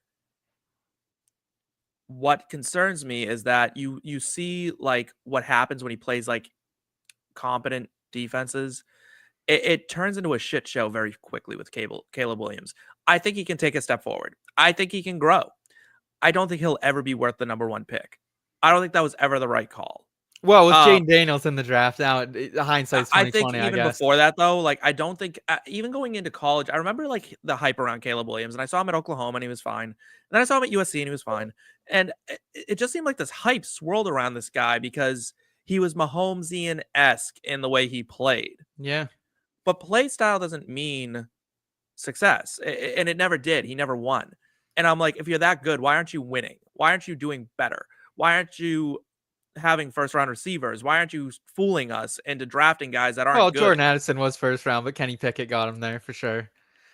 [SPEAKER 3] What concerns me is that you see like what happens when he plays like competent defenses. It turns into a shit show very quickly with Caleb Williams. I think he can take a step forward. I think he can grow. I don't think he'll ever be worth the number 1 pick. I don't think that was ever the right call.
[SPEAKER 1] Well, with Jayden Daniels in the draft now, hindsight's 2020,
[SPEAKER 3] I think even before that, though, like I don't think even going into college, I remember like the hype around Caleb Williams, and I saw him at Oklahoma and he was fine. And then I saw him at USC and he was fine. And it just seemed like this hype swirled around this guy because he was Mahomesian-esque in the way he played.
[SPEAKER 1] Yeah.
[SPEAKER 3] But play style doesn't mean success, and it never did. He never won. And I'm like, if you're that good, why aren't you winning? Why aren't you doing better? Why aren't you having first round receivers? Why aren't you fooling us into drafting guys that aren't good?
[SPEAKER 1] Jordan Addison was first round, but Kenny Pickett got him there for sure.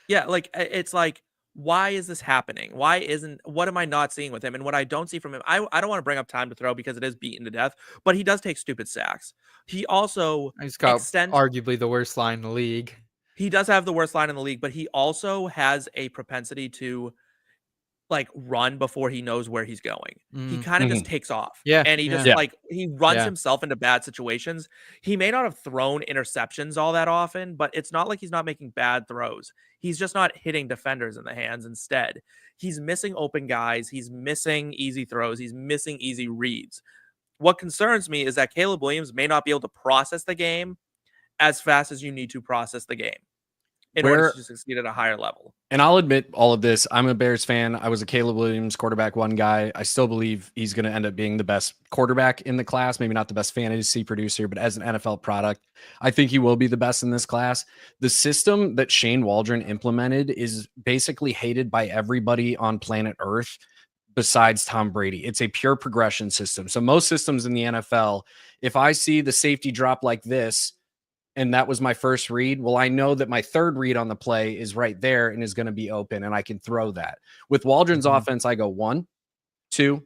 [SPEAKER 3] Yeah, like it's like, why is this happening? What am I not seeing with him? And what I don't see from him, I don't want to bring up time to throw because it is beaten to death, but he does take stupid sacks. He's got
[SPEAKER 1] arguably the worst line in the league.
[SPEAKER 3] He does have the worst line in the league, but he also has a propensity to like run before he knows where he's going. He kind of just takes off.
[SPEAKER 1] Yeah.
[SPEAKER 3] And he just he runs himself into bad situations. He may not have thrown interceptions all that often, but it's not like he's not making bad throws. He's just not hitting defenders in the hands. Instead, he's missing open guys. He's missing easy throws. He's missing easy reads. What concerns me is that Caleb Williams may not be able to process the game as fast as you need to process the game in order to succeed at a higher level.
[SPEAKER 4] And I'll admit all of this. I'm a Bears fan. I was a Caleb Williams quarterback 1 guy. I still believe he's going to end up being the best quarterback in the class. Maybe not the best fantasy producer, but as an NFL product, I think he will be the best in this class. The system that Shane Waldron implemented is basically hated by everybody on planet Earth besides Tom Brady. It's a pure progression system. So most systems in the NFL, if I see the safety drop like this, and that was my first read. Well, I know that my third read on the play is right there and is going to be open, and I can throw that. With Waldron's offense, I go 1, 2,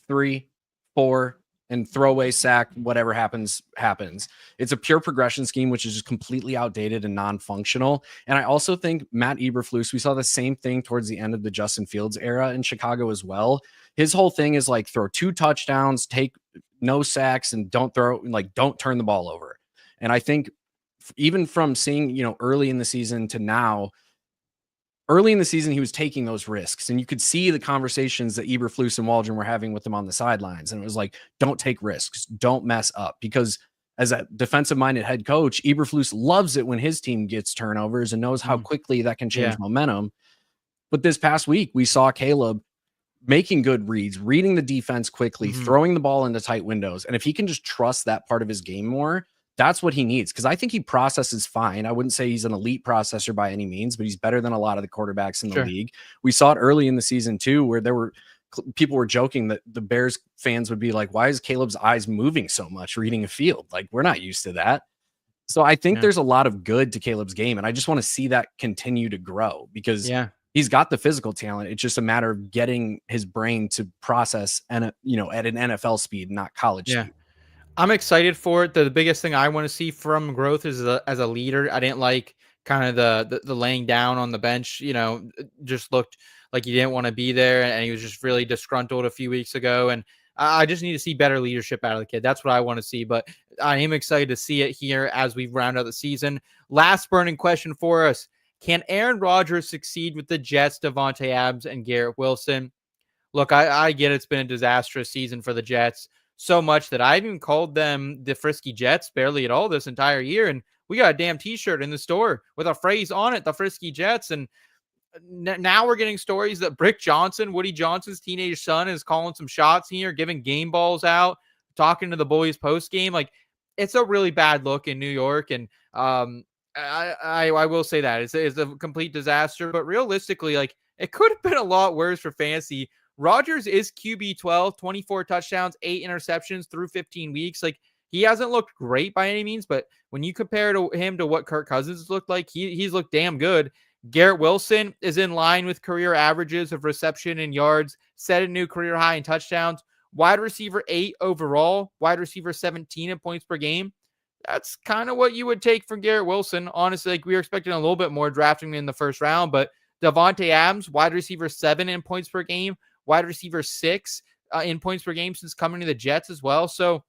[SPEAKER 4] 3, 4, and throwaway sack, whatever happens. It's a pure progression scheme, which is just completely outdated and non-functional. And I also think Matt Eberflus, we saw the same thing towards the end of the Justin Fields era in Chicago as well. His whole thing is like throw 2 touchdowns, take no sacks, and don't turn the ball over. And I think even from seeing, early in the season to now, early in the season, he was taking those risks, and you could see the conversations that Eberflus and Waldron were having with him on the sidelines. And it was like, don't take risks, don't mess up, because as a defensive-minded head coach, Eberflus loves it when his team gets turnovers and knows how quickly that can change momentum. But this past week, we saw Caleb making good reads, reading the defense quickly, throwing the ball into tight windows. And if he can just trust that part of his game more, that's what he needs, because I think he processes fine. I wouldn't say he's an elite processor by any means, but he's better than a lot of the quarterbacks in the league. We saw it early in the season too, where people were joking that the Bears fans would be like, why is Caleb's eyes moving so much reading a field? Like, we're not used to that. So I think there's a lot of good to Caleb's game, and I just want to see that continue to grow, because he's got the physical talent. It's just a matter of getting his brain to process and at an NFL speed, not college speed.
[SPEAKER 1] I'm excited for it. The biggest thing I want to see from growth is as a leader. I didn't like kind of the laying down on the bench, just looked like he didn't want to be there, and he was just really disgruntled a few weeks ago. And I just need to see better leadership out of the kid. That's what I want to see, but I am excited to see it here as we round out the season. Last burning question for us. Can Aaron Rodgers succeed with the Jets, Davante Adams, and Garrett Wilson? Look, I get it's been a disastrous season for the Jets. So much that I even called them the Frisky Jets barely at all this entire year. And we got a damn t-shirt in the store with a phrase on it, the Frisky Jets. And now we're getting stories that Brick Johnson, Woody Johnson's teenage son, is calling some shots here, giving game balls out, talking to the boys post game. Like, it's a really bad look in New York. And I will say that it's a complete disaster, but realistically, like, it could have been a lot worse for fantasy. Rodgers is QB 12, 24 touchdowns, 8 interceptions through 15 weeks. Like, he hasn't looked great by any means, but when you compare him to what Kirk Cousins looked like, he's looked damn good. Garrett Wilson is in line with career averages of reception and yards, set a new career high in touchdowns. Wide receiver 8 overall, wide receiver 17 in points per game. That's kind of what you would take from Garrett Wilson. Honestly, like, we were expecting a little bit more drafting him in the first round, but Davante Adams, wide receiver 7 in points per game, wide receiver 6 in points per game since coming to the Jets as well. So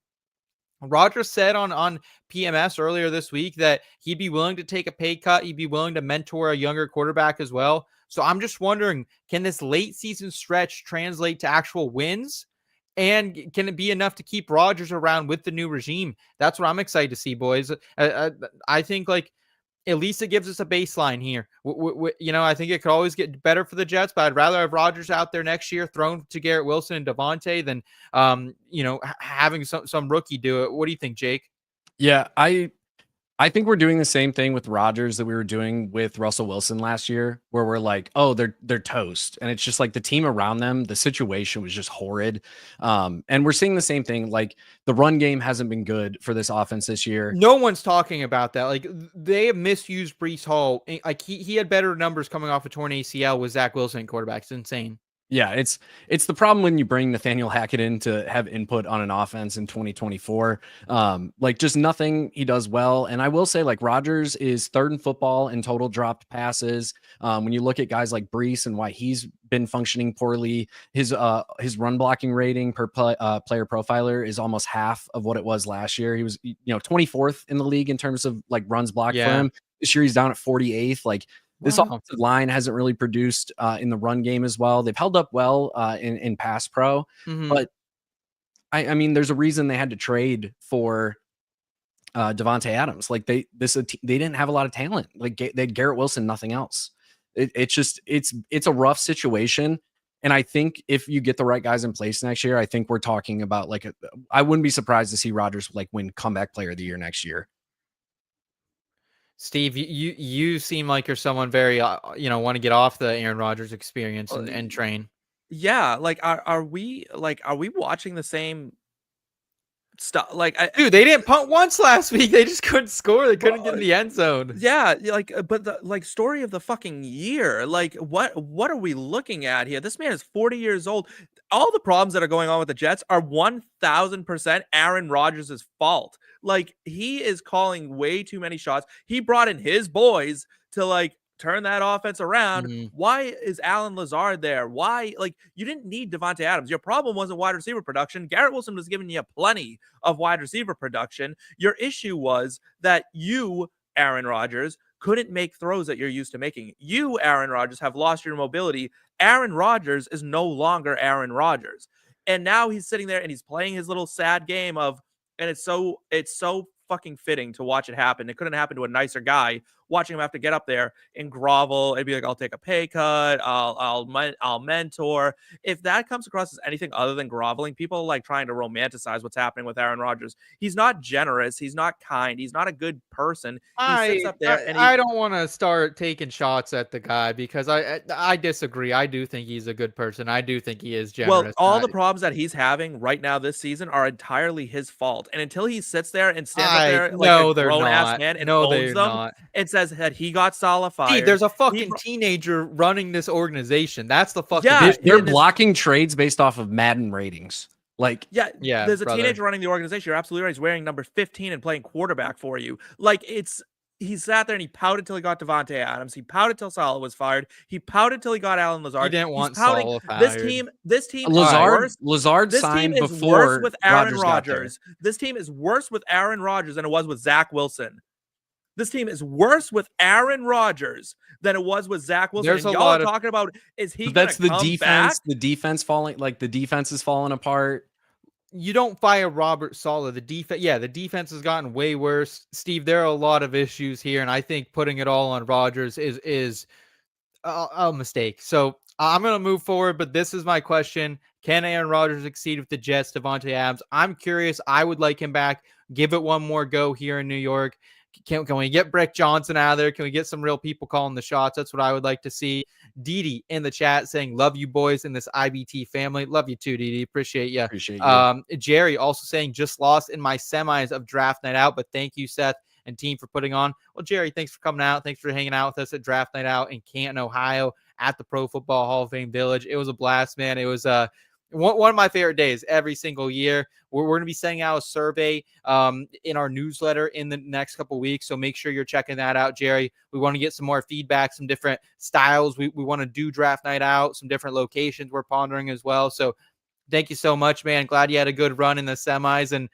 [SPEAKER 1] Rodgers said on PMS earlier this week that he'd be willing to take a pay cut. He'd be willing to mentor a younger quarterback as well. So I'm just wondering, can this late season stretch translate to actual wins? And can it be enough to keep Rodgers around with the new regime? That's what I'm excited to see, boys. I think, like, at least it gives us a baseline here. I think it could always get better for the Jets, but I'd rather have Rodgers out there next year thrown to Garrett Wilson and Davante than, having some rookie do it. What do you think, Jake?
[SPEAKER 4] Yeah, I think we're doing the same thing with Rodgers that we were doing with Russell Wilson last year, where we're like, oh, they're toast. And it's just like the team around them, the situation was just horrid. And we're seeing the same thing. Like, the run game hasn't been good for this offense this year.
[SPEAKER 1] No one's talking about that. Like, they have misused Breece Hall. Like, he had better numbers coming off a torn ACL with Zach Wilson quarterback. It's insane.
[SPEAKER 4] Yeah, it's the problem when you bring Nathaniel Hackett in to have input on an offense in 2024. Like, just nothing he does well. And I will say, like, Rodgers is third in football in total dropped passes. When you look at guys like Bryce and why he's been functioning poorly, his run blocking rating per player profiler is almost half of what it was last year. He was 24th in the league in terms of, like, runs blocked for him. This year he's down at 48th. Like, this offensive line hasn't really produced in the run game as well. They've held up well in pass pro, but I mean, there's a reason they had to trade for Davante Adams. Like, they didn't have a lot of talent. Like, they had Garrett Wilson, nothing else. It's a rough situation. And I think if you get the right guys in place next year, I think we're talking about, like, I wouldn't be surprised to see Rodgers, like, win comeback player of the year next year.
[SPEAKER 1] Steve, you seem like you're someone very, want to get off the Aaron Rodgers experience and train.
[SPEAKER 3] Yeah, like, are we watching the same stuff.
[SPEAKER 1] Dude, they didn't punt once last week. They just couldn't score. They couldn't get in the end zone.
[SPEAKER 3] Yeah, but the story of the fucking year. What are we looking at here? This man is 40 years old. All the problems that are going on with the Jets are 1000% Aaron Rodgers' fault. He is calling way too many shots. He brought in his boys to turn that offense around. Why is Alan Lazard there? Why? You didn't need Davante Adams. Your problem wasn't wide receiver production. Garrett Wilson was giving you plenty of wide receiver production. Your issue was that you, Aaron Rodgers, couldn't make throws that you're used to making. You, Aaron Rodgers, have lost your mobility. Aaron Rodgers is no longer Aaron Rodgers. And now he's sitting there and he's playing his little sad game and it's so fucking fitting to watch it happen. It couldn't happen to a nicer guy. Watching him have to get up there and grovel and be like, I'll take a pay cut. I'll mentor. If that comes across as anything other than groveling, people are trying to romanticize what's happening with Aaron Rodgers. He's not generous. He's not kind. He's not a good person. He sits up there and
[SPEAKER 1] I don't want to start taking shots at the guy because I disagree. I do think he's a good person. I do think he is generous.
[SPEAKER 3] Well, all the problems that he's having right now this season are entirely his fault. And until he sits there and stands up there like a grown-ass man and owns them and says that he got solidified.
[SPEAKER 1] Steve, there's a fucking teenager running this organization. That's the fucking
[SPEAKER 4] they're blocking trades based off of Madden ratings.
[SPEAKER 3] There's a teenager running the organization. You're absolutely right. He's wearing number 15 and playing quarterback for you. He sat there and he pouted till he got Davante Adams. He pouted till Salah was fired. He pouted till he got Alan Lazard.
[SPEAKER 1] He didn't want Salah fired.
[SPEAKER 3] This team
[SPEAKER 4] Lazard signed before
[SPEAKER 3] worse with Aaron
[SPEAKER 4] Rodgers.
[SPEAKER 3] This team is worse with Aaron Rodgers than it was with Zach Wilson. This team is worse with Aaron Rodgers than it was with Zach Wilson.
[SPEAKER 1] There's
[SPEAKER 3] and
[SPEAKER 1] a
[SPEAKER 3] y'all
[SPEAKER 1] lot
[SPEAKER 3] are
[SPEAKER 1] of
[SPEAKER 3] talking about is he
[SPEAKER 4] that's the
[SPEAKER 3] come
[SPEAKER 4] defense.
[SPEAKER 3] Back?
[SPEAKER 4] The defense falling, the defense is falling apart.
[SPEAKER 1] You don't fire Robert Saleh. The defense has gotten way worse. Steve, there are a lot of issues here, and I think putting it all on Rodgers is a mistake. So I'm going to move forward, but this is my question. Can Aaron Rodgers succeed with the Jets, Davante Adams? I'm curious. I would like him back. Give it one more go here in New York. Can we get Brick Johnson out of there? Can we get some real people calling the shots? That's what I would like to see. Didi in the chat saying, love you boys in this IBT family. Love you too, Didi. Appreciate you. Jerry also saying, just lost in my semis of draft night out, but thank you, Seth and team, for putting on. Well, Jerry, thanks for coming out. Thanks for hanging out with us at draft night out in Canton, Ohio at the Pro Football Hall of Fame Village. It was a blast, man. It was one of my favorite days every single year. We're going to be sending out a survey in our newsletter in the next couple of weeks. So make sure you're checking that out, Jerry. We want to get some more feedback, some different styles. We want to do draft night out, some different locations we're pondering as well. So thank you so much, man. Glad you had a good run in the semis, and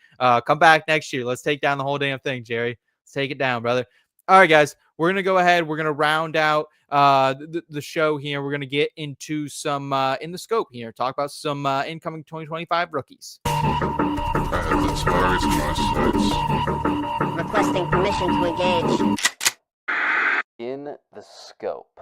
[SPEAKER 1] come back next year. Let's take down the whole damn thing, Jerry. Let's take it down, brother. All right, guys, we're going to go ahead. We're going to round out the show here. We're going to get into some in the scope here, talk about some incoming 2025 rookies.
[SPEAKER 7] Requesting permission to engage.
[SPEAKER 8] In the scope.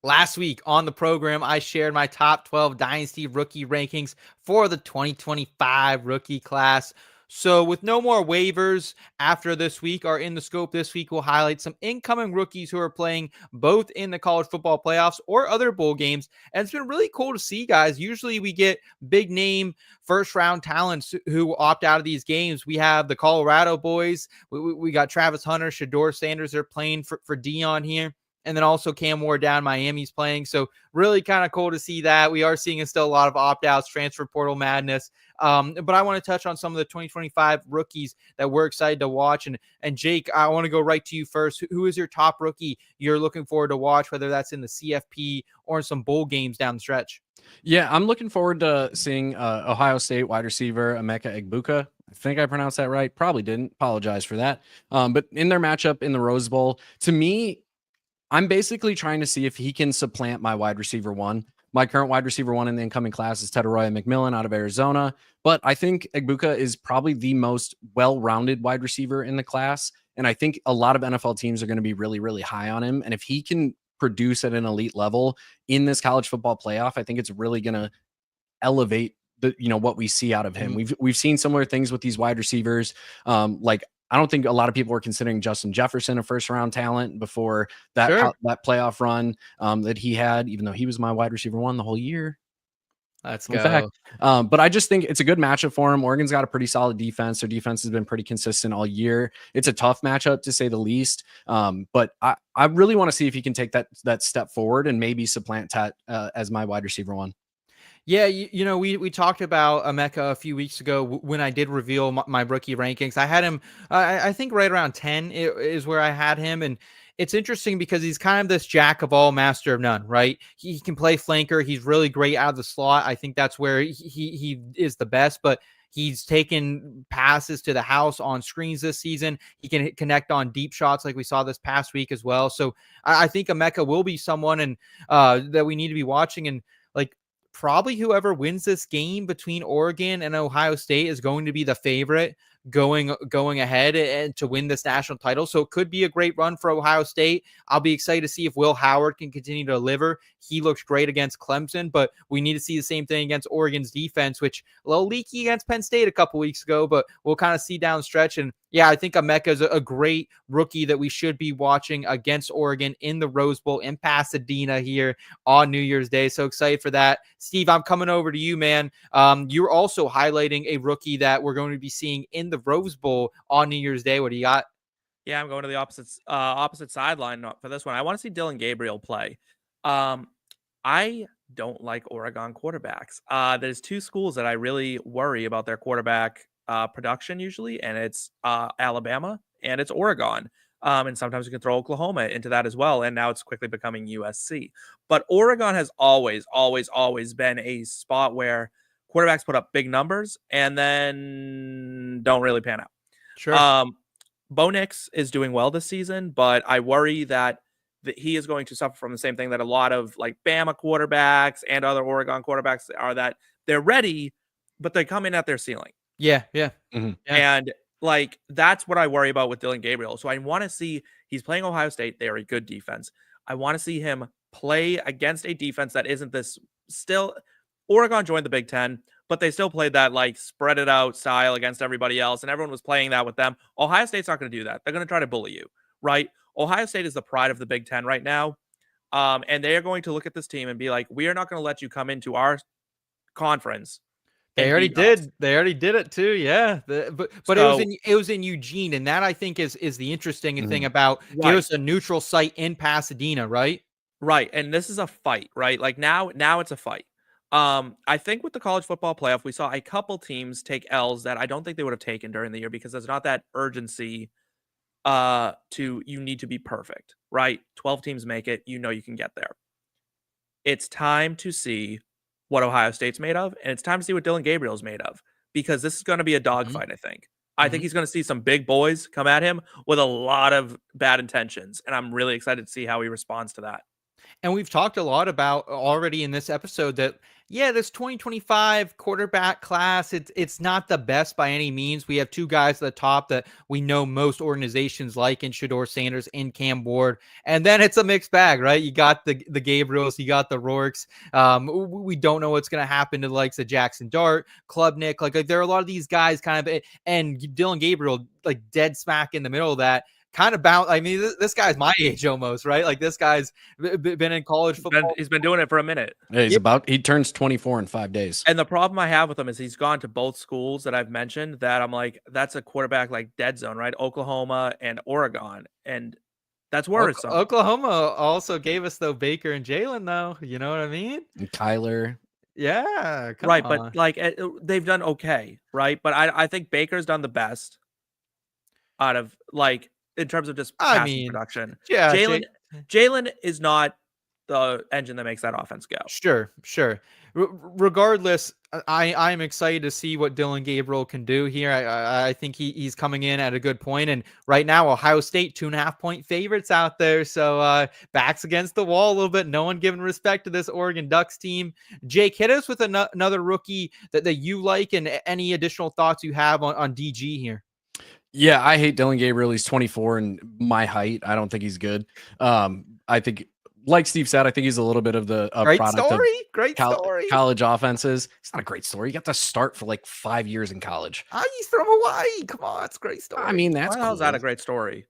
[SPEAKER 1] Last week on the program, I shared my top 12 Dynasty rookie rankings for the 2025 rookie class. So with no more waivers after this week or in the scope this week, we'll highlight some incoming rookies who are playing both in the college football playoffs or other bowl games. And it's been really cool to see, guys. Usually we get big name first round talents who opt out of these games. We have the Colorado boys. We got Travis Hunter, Shador Sanders. They're playing for Dion here. And then also Cam Ward down, Miami's playing. So really kind of cool to see that. We are seeing still a lot of opt-outs, transfer portal madness. But I want to touch on some of the 2025 rookies that we're excited to watch. And Jake, I want to go right to you first. Who is your top rookie you're looking forward to watch, whether that's in the CFP or in some bowl games down the stretch?
[SPEAKER 4] Yeah, I'm looking forward to seeing Ohio State wide receiver Emeka Egbuka. I think I pronounced that right. Probably didn't. Apologize for that. But in their matchup in the Rose Bowl, to me, I'm basically trying to see if he can supplant my wide receiver one. My current wide receiver one in the incoming class is Tedoroya McMillan out of Arizona. But I think Egbuka is probably the most well-rounded wide receiver in the class. And I think a lot of NFL teams are going to be really, really high on him. And if he can produce at an elite level in this college football playoff, I think it's really going to elevate what we see out of him. We've seen similar things with these wide receivers. I don't think a lot of people were considering Justin Jefferson a first round talent before that playoff run that he had, even though he was my wide receiver one the whole year.
[SPEAKER 1] Let's
[SPEAKER 4] In fact,
[SPEAKER 1] go.
[SPEAKER 4] but I just think it's a good matchup for him. Oregon's got a pretty solid defense. Their defense has been pretty consistent all year. It's a tough matchup to say the least. But I really want to see if he can take that step forward and maybe supplant Tet as my wide receiver one.
[SPEAKER 1] Yeah, you know, we talked about Emeka a few weeks ago when I did reveal my rookie rankings. I had him, I think, right around 10 is where I had him, and it's interesting because he's kind of this jack of all, master of none, right? He can play flanker. He's really great out of the slot. I think that's where he is the best, but he's taken passes to the house on screens this season. He can connect on deep shots like we saw this past week as well. So I think Emeka will be someone and that we need to be watching, and like, probably whoever wins this game between Oregon and Ohio State is going to be the favorite going ahead and to win this national title. So it could be a great run for Ohio State. I'll be excited to see if Will Howard can continue to deliver. He looks great against Clemson, but we need to see the same thing against Oregon's defense, which a little leaky against Penn State a couple weeks ago, but we'll kind of see down the stretch. And yeah, I think Emeka is a great rookie that we should be watching against Oregon in the Rose Bowl in Pasadena here on New Year's Day. So excited for that. Steve, I'm coming over to you, man. You're also highlighting a rookie that we're going to be seeing in the Rose Bowl on New Year's Day. What do you got?
[SPEAKER 3] Yeah, I'm going to the opposite sideline for this one. I want to see Dillon Gabriel play. I don't like Oregon quarterbacks. There's two schools that I really worry about their quarterback production usually, and it's Alabama and it's Oregon. And sometimes you can throw Oklahoma into that as well. And now it's quickly becoming USC. But Oregon has always been a spot where quarterbacks put up big numbers and then don't really pan out.
[SPEAKER 1] Sure.
[SPEAKER 3] Bo Nix is doing well this season, but I worry that he is going to suffer from the same thing that a lot of like Bama quarterbacks and other Oregon quarterbacks are, that they're ready, but they come in at their ceiling.
[SPEAKER 1] Yeah.
[SPEAKER 4] Mm-hmm.
[SPEAKER 1] Yeah.
[SPEAKER 3] And like, that's what I worry about with Dillon Gabriel. So I want to see, he's playing Ohio State. They are a good defense. I want to see him play against a defense that isn't this still. Oregon joined the Big Ten, but they still played that like spread it out style against everybody else. And everyone was playing that with them. Ohio State's not going to do that. They're going to try to bully you, right? Ohio State is the pride of the Big Ten right now. And they are going to look at this team and be like, we are not going to let you come into our conference.
[SPEAKER 1] They already did. They already did it too. Yeah. But so, it was in Eugene. And that I think is the interesting thing about it was a neutral site in Pasadena, right?
[SPEAKER 3] Right. And this is a fight, right? Like now it's a fight. I think with the college football playoff, we saw a couple teams take L's that I don't think they would have taken during the year because there's not that urgency you need to be perfect, right? 12 teams make it, you can get there. It's time to see what Ohio State's made of, and it's time to see what Dillon Gabriel's made of, because this is going to be a dogfight, I think. I think he's going to see some big boys come at him with a lot of bad intentions, and I'm really excited to see how he responds to that.
[SPEAKER 1] And we've talked a lot about already in this episode that, yeah, this 2025 quarterback class, it's not the best by any means. We have two guys at the top that we know most organizations like in Shedeur Sanders and Cam Ward. And then it's a mixed bag, right? You got the Gabriels, you got the Rourkes. We don't know what's going to happen to the likes of Jackson Dart, Klubnik. Like there are a lot of these guys kind of, and Dillon Gabriel, like dead smack in the middle of that. Kind of bound. I mean, this guy's my age almost, right? Like this guy's been in college football.
[SPEAKER 3] He's been doing it for a minute.
[SPEAKER 4] Yeah, he turns 24 in 5 days.
[SPEAKER 3] And the problem I have with him is he's gone to both schools that I've mentioned that I'm like, that's a quarterback like dead zone, right? Oklahoma and Oregon. And that's worrisome.
[SPEAKER 1] Oklahoma also gave us though Baker and Jayden though. You know what I mean?
[SPEAKER 4] And Kyler.
[SPEAKER 1] Yeah.
[SPEAKER 3] Right. But like they've done okay. Right. But I think Baker's done the best out of like, in terms of just passing production.
[SPEAKER 1] Yeah,
[SPEAKER 3] Jaylen is not the engine that makes that offense go.
[SPEAKER 1] Sure. Regardless, I'm excited to see what Dillon Gabriel can do here. I think he's coming in at a good point. And right now, Ohio State 2.5-point favorites out there. So backs against the wall a little bit. No one giving respect to this Oregon Ducks team. Jake, hit us with another rookie that you like and any additional thoughts you have on DG here.
[SPEAKER 4] Yeah, I hate Dillon Gabriel. He's 24 and my height. I don't think he's good. I think, like Steve said, I think he's a little bit of the product of college offenses. It's not a great story. You got to start for like 5 years in college.
[SPEAKER 1] He's from Hawaii. Come on, it's a great story.
[SPEAKER 4] I mean, that's
[SPEAKER 3] cool. How's that a great story?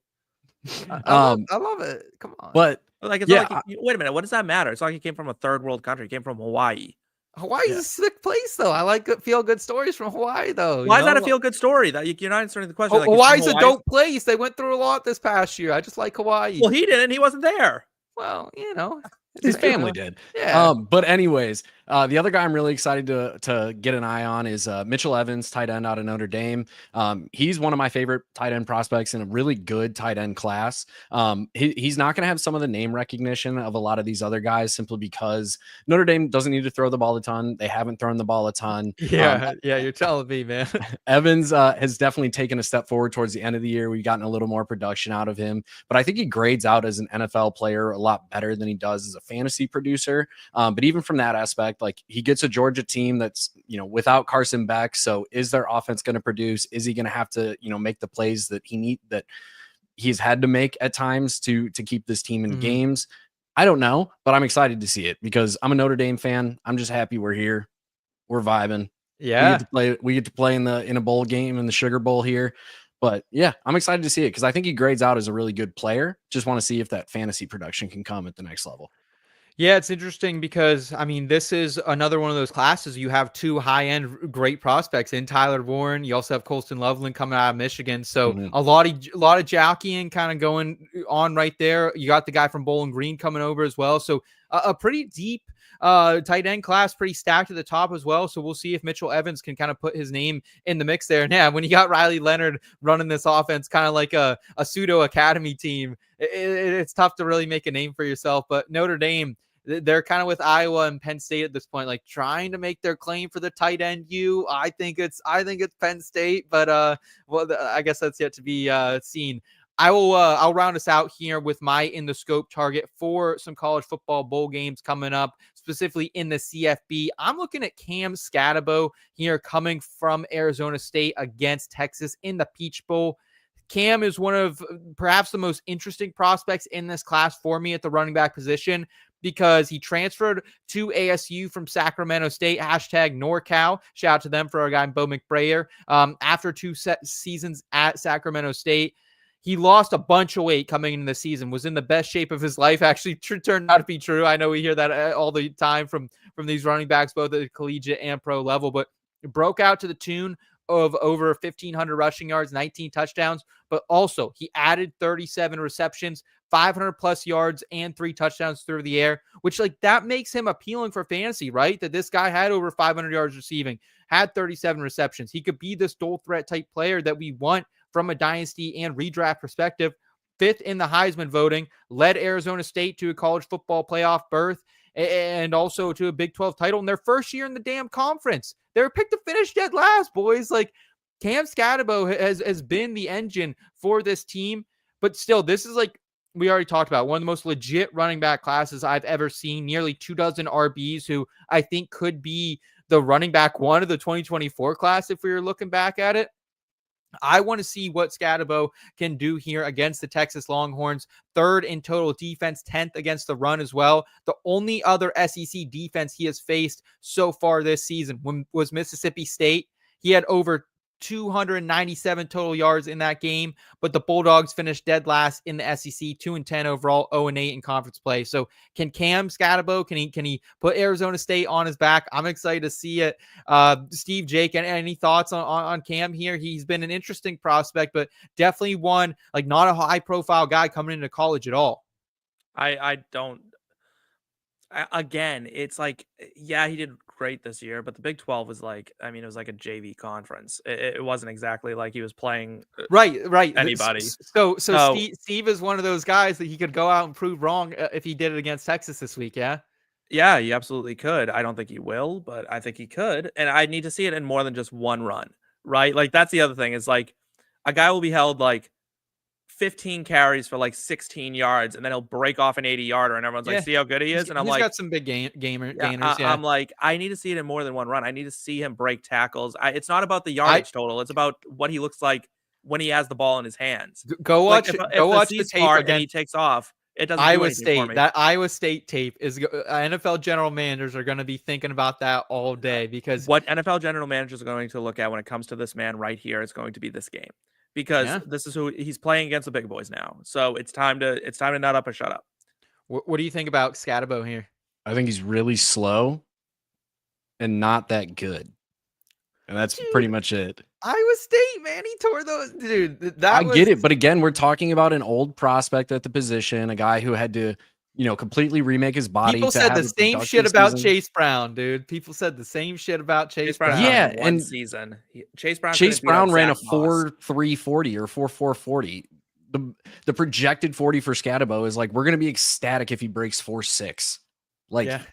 [SPEAKER 1] I love it. Come on.
[SPEAKER 4] But
[SPEAKER 3] like, it's wait a minute. What does that matter? It's like he came from a third world country. He came from Hawaii.
[SPEAKER 1] Hawaii's a sick place, though. I like feel-good stories from Hawaii, though.
[SPEAKER 3] Why is that a feel-good story? That you're not answering the question.
[SPEAKER 1] Hawaii's a dope place. They went through a lot this past year. I just like Hawaii.
[SPEAKER 3] Well, he didn't. He wasn't there.
[SPEAKER 1] Well,
[SPEAKER 4] his family did.
[SPEAKER 1] Yeah.
[SPEAKER 4] But anyways, the other guy I'm really excited to get an eye on is Mitchell Evans, tight end out of Notre Dame. He's one of my favorite tight end prospects in a really good tight end class. He's not going to have some of the name recognition of a lot of these other guys simply because Notre Dame doesn't need to throw the ball a ton. They haven't thrown the ball a ton.
[SPEAKER 1] Yeah, you're telling me, man.
[SPEAKER 4] Evans has definitely taken a step forward towards the end of the year. We've gotten a little more production out of him, but I think he grades out as an NFL player a lot better than he does as a fantasy producer. But even from that aspect, like he gets a Georgia team that's, without Carson Beck. So is their offense going to produce? Is he going to have to, make the plays that he's had to make at times to keep this team in games? I don't know, but I'm excited to see it because I'm a Notre Dame fan. I'm just happy we're here. We're vibing.
[SPEAKER 1] Yeah.
[SPEAKER 4] We get to play in a bowl game in the Sugar Bowl here. But yeah, I'm excited to see it because I think he grades out as a really good player. Just want to see if that fantasy production can come at the next level.
[SPEAKER 1] Yeah, it's interesting because, this is another one of those classes. You have two high-end great prospects in Tyler Warren. You also have Colston Loveland coming out of Michigan. So a lot of jockeying kind of going on right there. You got the guy from Bowling Green coming over as well. So a pretty deep tight end class, pretty stacked at the top as well. So we'll see if Mitchell Evans can kind of put his name in the mix there. And yeah, when you got Riley Leonard running this offense, kind of like a pseudo academy team, it's tough to really make a name for yourself. But Notre Dame, they're kind of with Iowa and Penn State at this point, like trying to make their claim for the tight end. I think it's Penn State, but I guess that's yet to be seen. I'll round us out here with my in the scope target for some college football bowl games coming up, specifically in the CFB. I'm looking at Cam Skattebo here coming from Arizona State against Texas in the Peach Bowl. Cam is one of perhaps the most interesting prospects in this class for me at the running back position because he transferred to ASU from Sacramento State, #NorCal. Shout out to them for our guy, Bo McBrayer. After 2 seasons at Sacramento State, he lost a bunch of weight coming into the season, was in the best shape of his life. Actually, turned out to be true. I know we hear that all the time from these running backs, both at the collegiate and pro level, but it broke out to the tune of over 1,500 rushing yards, 19 touchdowns, but also he added 37 receptions, 500 plus yards, and 3 touchdowns through the air, which that makes him appealing for fantasy, right? That this guy had over 500 yards receiving, had 37 receptions. He could be this dual threat type player that we want from a dynasty and redraft perspective. 5th in the Heisman voting, led Arizona State to a college football playoff berth, and also to a Big 12 title in their first year in the damn conference. They were picked to finish dead last, boys. Cam Skattebo has been the engine for this team, but still, this is we already talked about, one of the most legit running back classes I've ever seen. Nearly 24 RBs who I think could be the running back one of the 2024 class if we were looking back at it. I want to see what Skattebo can do here against the Texas Longhorns. 3rd in total defense, 10th against the run as well. The only other SEC defense he has faced so far this season was Mississippi State. He had over 297 total yards in that game, but the Bulldogs finished dead last in the SEC, 2-10 overall, 0-8 in conference play. So can Cam Skattebo, can he put Arizona State on his back? I'm excited to see it. Steve, Jake, any thoughts on Cam here? He's been an interesting prospect, but definitely one, not a high profile guy coming into college at all.
[SPEAKER 3] I don't. Again, it's yeah, he did great this year, but the Big 12 was it was like a JV conference. It wasn't exactly like he was playing
[SPEAKER 1] right
[SPEAKER 3] anybody.
[SPEAKER 1] So Steve is one of those guys that he could go out and prove wrong if he did it against Texas this week.
[SPEAKER 3] Yeah, he absolutely could. I don't think he will, but I think he could, and I need to see it in more than just one run, right? That's the other thing is a guy will be held 15 carries for 16 yards, and then he'll break off an 80-yarder, and everyone's see how good he is. And I'm
[SPEAKER 1] he's got some big gainers.
[SPEAKER 3] I'm I need to see it in more than one run. I need to see him break tackles. It's not about the yardage total. It's about what he looks like when he has the ball in his hands.
[SPEAKER 1] Go watch the tape again.
[SPEAKER 3] And he takes off. It doesn't
[SPEAKER 1] Iowa State. That Iowa State tape is NFL general managers are going to be thinking about that all day because
[SPEAKER 3] what NFL general managers are going to look at when it comes to this man right here is going to be this game. Because this is who he's playing against, the big boys now. So it's time to nut up or shut up.
[SPEAKER 1] What do you think about Skattebo here?
[SPEAKER 4] I think he's really slow. and not that good. And that's pretty much it.
[SPEAKER 1] Iowa State, man, he tore those, dude.
[SPEAKER 4] Get it, but again, we're talking about an old prospect at the position, a guy who had to, completely remake his body.
[SPEAKER 1] People said the same shit about Chase Brown, dude. People said the same shit about Chase Brown.
[SPEAKER 3] Yeah, and season. Chase Brown
[SPEAKER 4] ran a 4.340 or 4.440. The projected 40 for Skattebo is like, we're going to be ecstatic if he breaks 4.6.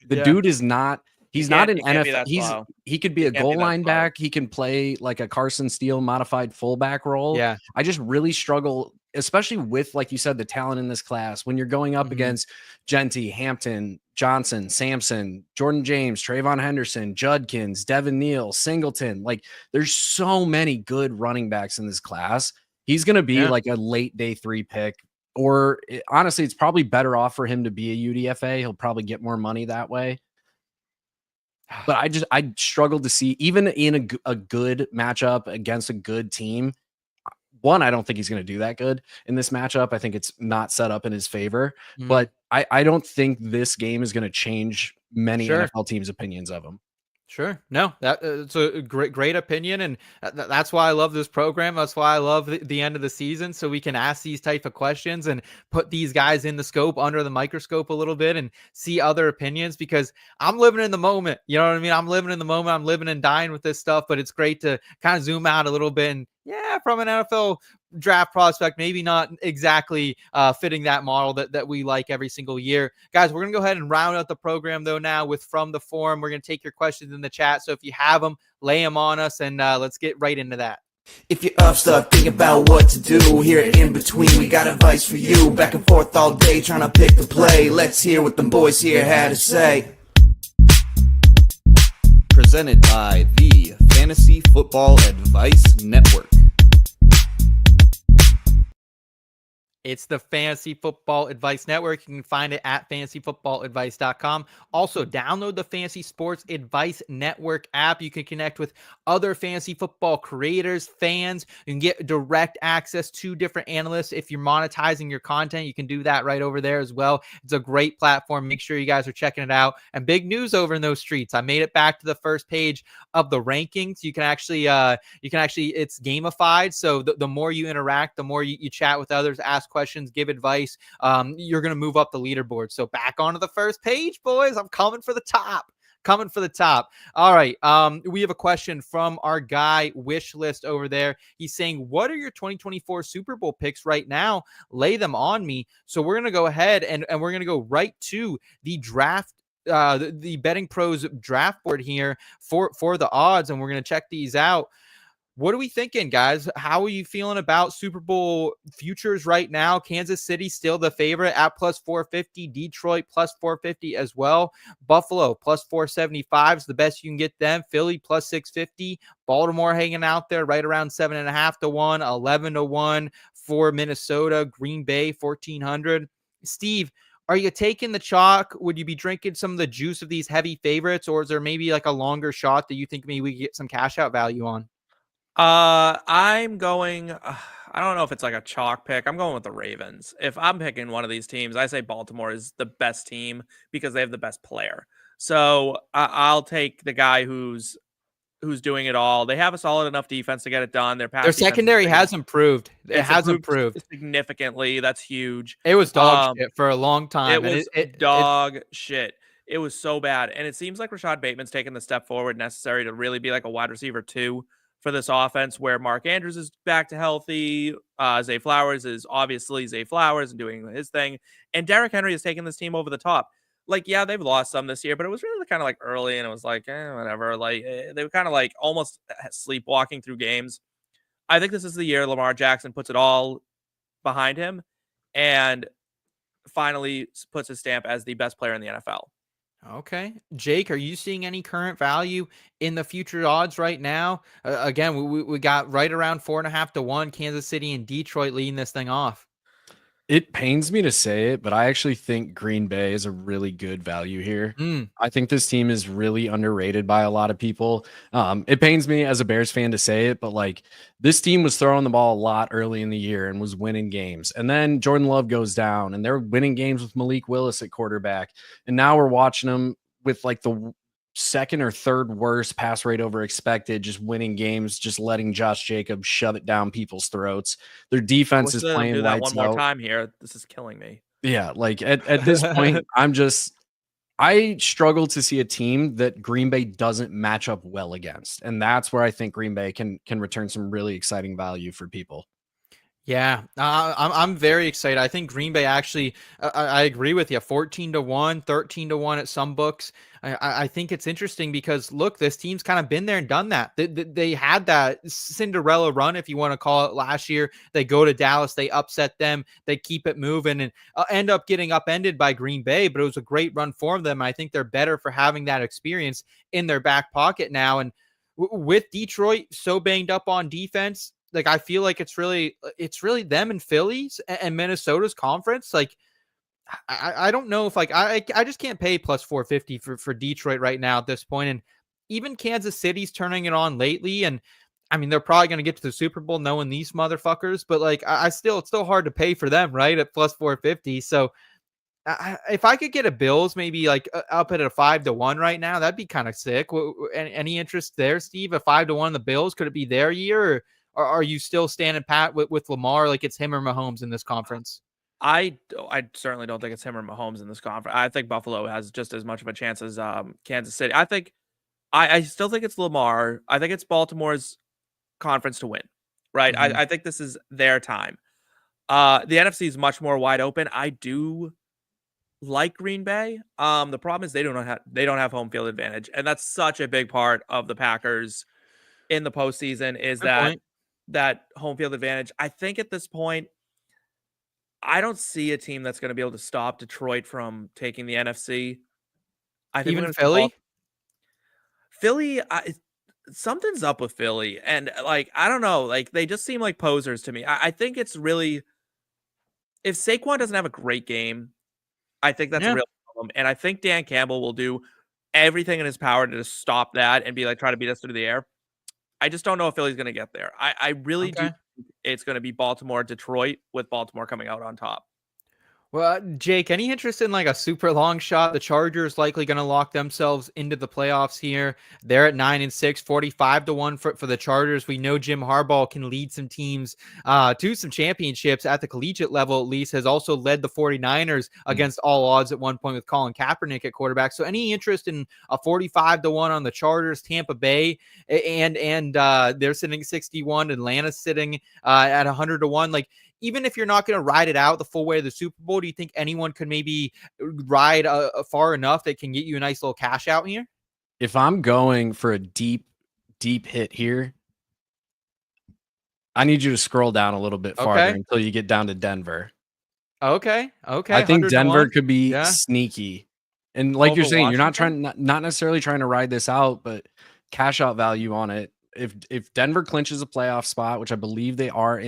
[SPEAKER 4] Dude is not. He's not an NFL. He could be a goal line back. He can play like a Carson Steele modified fullback role.
[SPEAKER 1] Yeah.
[SPEAKER 4] I just really struggle, especially with, like you said, the talent in this class. When you're going up against Genty, Hampton, Johnson, Sampson, Jordan James, Trayvon Henderson, Judkins, Devin Neal, Singleton. Like, there's so many good running backs in this class. He's going to be like a late day 3 pick. Or honestly, it's probably better off for him to be a UDFA. He'll probably get more money that way. But I struggled to see, even in a good matchup against a good team. One, I don't think he's going to do that good in this matchup. I think it's not set up in his favor. But I don't think this game is going to change many NFL teams' opinions of him.
[SPEAKER 1] Sure. No, it's a great opinion. And that's why I love this program. That's why I love the end of the season. So we can ask these type of questions and put these guys in the scope, under the microscope a little bit, and see other opinions, because I'm living in the moment. You know what I mean? I'm living in the moment. I'm living and dying with this stuff, but it's great to kind of zoom out a little bit. And from an NFL draft prospect, maybe not exactly fitting that model that we like every single year. Guys, we're going to go ahead and round out the program, though, now with From the Forum. We're going to take your questions in the chat. So if you have them, lay them on us, and let's get right into that.
[SPEAKER 2] If you're up, start thinking about what to do. Here in between, we got advice for you. Back and forth all day, trying to pick the play. Let's hear what them boys here had to say. Presented by the Fantasy Football Advice Network.
[SPEAKER 1] It's the Fantasy Football Advice Network. You can find it at fantasyfootballadvice.com. Also, download the Fantasy Sports Advice Network app. You can connect with other fantasy football creators, fans. You can get direct access to different analysts. If you're monetizing your content, you can do that right over there as well. It's a great platform. Make sure you guys are checking it out. And big news over in those streets. I made it back to the first page of the rankings. You can actually, it's gamified. So the more you interact, the more you chat with others, ask questions, give advice, you're going to move up the leaderboard. So back onto the first page, boys. I'm coming for the top. All right. We have a question from our guy Wish List over there. He's saying, what are your 2024 Super Bowl picks right now? Lay them on me. So we're going to go ahead and we're going to go right to the draft, the Betting Pros draft board here for the odds. And we're going to check these out. What are we thinking, guys? How are you feeling about Super Bowl futures right now? Kansas City still the favorite at plus 450. Detroit plus 450 as well. Buffalo plus 475 is the best you can get them. Philly plus 650. Baltimore hanging out there right around 7.5 to 1, 11 to 1 for Minnesota. Green Bay 1,400. Steve, are you taking the chalk? Would you be drinking some of the juice of these heavy favorites, or is there maybe like a longer shot that you think maybe we could get some cash out value on?
[SPEAKER 3] I'm going, I don't know if it's like a chalk pick. I'm going with the Ravens. If I'm picking one of these teams, I say Baltimore is the best team because they have the best player. So I'll take the guy who's doing it all. They have a solid enough defense to get it done. Their
[SPEAKER 1] secondary has improved. It has improved
[SPEAKER 3] significantly. That's huge.
[SPEAKER 1] It was dog shit for a long time.
[SPEAKER 3] It was shit. It was so bad. And it seems like Rashad Bateman's taken the step forward necessary to really be like a wide receiver 2 for this offense, where Mark Andrews is back to healthy. Zay Flowers is obviously Zay Flowers and doing his thing. And Derrick Henry has taken this team over the top. Like, yeah, they've lost some this year, but it was really kind of like early, and it was like, whatever. Like, they were kind of like almost sleepwalking through games. I think this is the year Lamar Jackson puts it all behind him and finally puts his stamp as the best player in the NFL.
[SPEAKER 1] Okay. Jake, are you seeing any current value in the future odds right now? Again, we got right around 4.5 to 1, Kansas City and Detroit leading this thing off.
[SPEAKER 4] It pains me to say it, but I actually think Green Bay is a really good value here. I think this team is really underrated by a lot of people. It pains me as a Bears fan to say it, but like, this team was throwing the ball a lot early in the year and was winning games. And then Jordan Love goes down and they're winning games with Malik Willis at quarterback. And now we're watching them with like the second or third worst pass rate over expected, just winning games, just letting Josh Jacobs shove it down people's throats. Their defense is playing
[SPEAKER 3] do that
[SPEAKER 4] lights
[SPEAKER 3] one more
[SPEAKER 4] out.
[SPEAKER 3] time here. This is killing me.
[SPEAKER 4] Yeah, like at this point, I struggle to see a team that Green Bay doesn't match up well against. And that's where I think Green Bay can return some really exciting value for people.
[SPEAKER 1] Yeah, I'm very excited. I think Green Bay actually, I agree with you, 14-1, 13-1 at some books. I think it's interesting because look, this team's kind of been there and done that. They had that Cinderella run, if you want to call it, last year. They go to Dallas, they upset them, they keep it moving, and end up getting upended by Green Bay. But it was a great run for them. I think they're better for having that experience in their back pocket now. And with Detroit so banged up on defense, like I feel like it's really them and Phillies and Minnesota's conference. Like I don't know if like I just can't pay plus 450 for Detroit right now at this point. And even Kansas City's turning it on lately. And I mean, they're probably going to get to the Super Bowl knowing these motherfuckers, but like it's still hard to pay for them, right? At plus 450. So if I could get a Bills maybe like up at a 5-1 right now, that'd be kind of sick. Any interest there, Steve? A 5-1 the Bills, could it be their year? Or are you still standing pat with Lamar like it's him or Mahomes in this conference?
[SPEAKER 3] I certainly don't think it's him or Mahomes in this conference. I think Buffalo has just as much of a chance as Kansas City. I still think it's Lamar. I think it's Baltimore's conference to win, right?
[SPEAKER 1] Mm-hmm.
[SPEAKER 3] I think this is their time. The NFC is much more wide open. I do like Green Bay. The problem is they don't have home field advantage, and that's such a big part of the Packers in the postseason is that home field advantage. I think at this point, I don't see a team that's going to be able to stop Detroit from taking the NFC. I think
[SPEAKER 1] even Philly.
[SPEAKER 3] Philly, something's up with Philly, and like I don't know, like they just seem like posers to me. I think it's really, if Saquon doesn't have a great game, I think that's a real problem, and I think Dan Campbell will do everything in his power to just stop that and be like try to beat us through the air. I just don't know if Philly's going to get there. I really do think it's going to be Baltimore, Detroit, with Baltimore coming out on top.
[SPEAKER 1] Well, Jake, any interest in like a super long shot? The Chargers likely going to lock themselves into the playoffs here. They're at 9-6, 45-1 for the Chargers. We know Jim Harbaugh can lead some teams to some championships at the collegiate level, at least, has also led the 49ers against all odds at one point with Colin Kaepernick at quarterback. So any interest in a 45-1 on the Chargers, Tampa Bay, and they're sitting 61, Atlanta's sitting at 100-1. Like, even if you're not going to ride it out the full way of the Super Bowl, do you think anyone could maybe ride far enough that can get you a nice little cash out here?
[SPEAKER 4] If I'm going for a deep hit here, I need you to scroll down a little bit farther until you get down to Denver.
[SPEAKER 1] Okay.
[SPEAKER 4] I think Denver could be sneaky. And like you're saying, Washington? You're not necessarily trying to ride this out, but cash out value on it. If Denver clinches a playoff spot, which I believe they are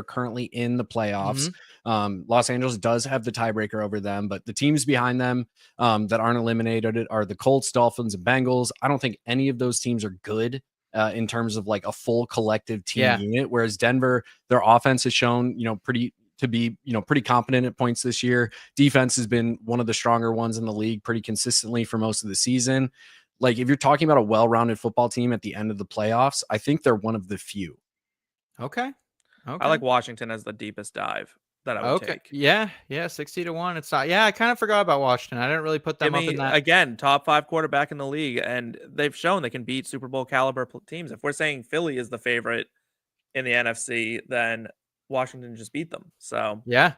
[SPEAKER 4] currently in the playoffs, Los Angeles does have the tiebreaker over them, but the teams behind them that aren't eliminated are the Colts, Dolphins, and Bengals. I don't think any of those teams are good in terms of like a full collective team unit. Whereas Denver, their offense has shown, pretty competent at points this year. Defense has been one of the stronger ones in the league pretty consistently for most of the season. Like, if you're talking about a well-rounded football team at the end of the playoffs, I think they're one of the few.
[SPEAKER 1] Okay.
[SPEAKER 3] I like Washington as the deepest dive that I would take.
[SPEAKER 1] Yeah, 60-1. It's not. Yeah, I kind of forgot about Washington. I didn't really put them up in that.
[SPEAKER 3] Again, top 5 quarterback in the league, and they've shown they can beat Super Bowl caliber teams. If we're saying Philly is the favorite in the NFC, then Washington just beat them. So
[SPEAKER 1] yeah.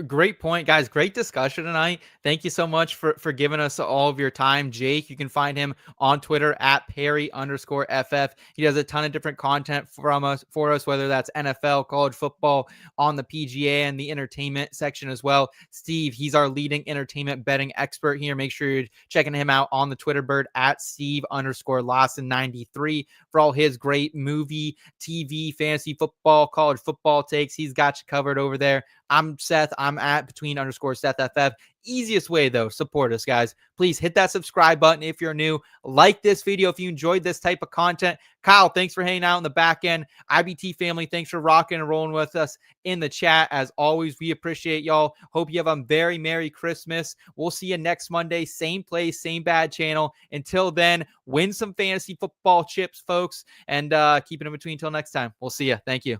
[SPEAKER 1] Great point, guys. Great discussion tonight. Thank you so much for giving us all of your time. Jake, you can find him on Twitter at Perry_FF. He does a ton of different content for us, whether that's NFL, college football, on the PGA, and the entertainment section as well. Steve, he's our leading entertainment betting expert here. Make sure you're checking him out on the Twitter bird at Steve_Lawson93 for all his great movie, TV, fantasy football, college football takes. He's got you covered over there. I'm Seth. I'm at between_SethFF. Easiest way, though, support us, guys. Please hit that subscribe button if you're new. Like this video if you enjoyed this type of content. Kyle, thanks for hanging out in the back end. IBT family, thanks for rocking and rolling with us in the chat. As always, we appreciate y'all. Hope you have a very Merry Christmas. We'll see you next Monday. Same place, same bad channel. Until then, win some fantasy football chips, folks, and keep it in between until next time. We'll see you. Thank you.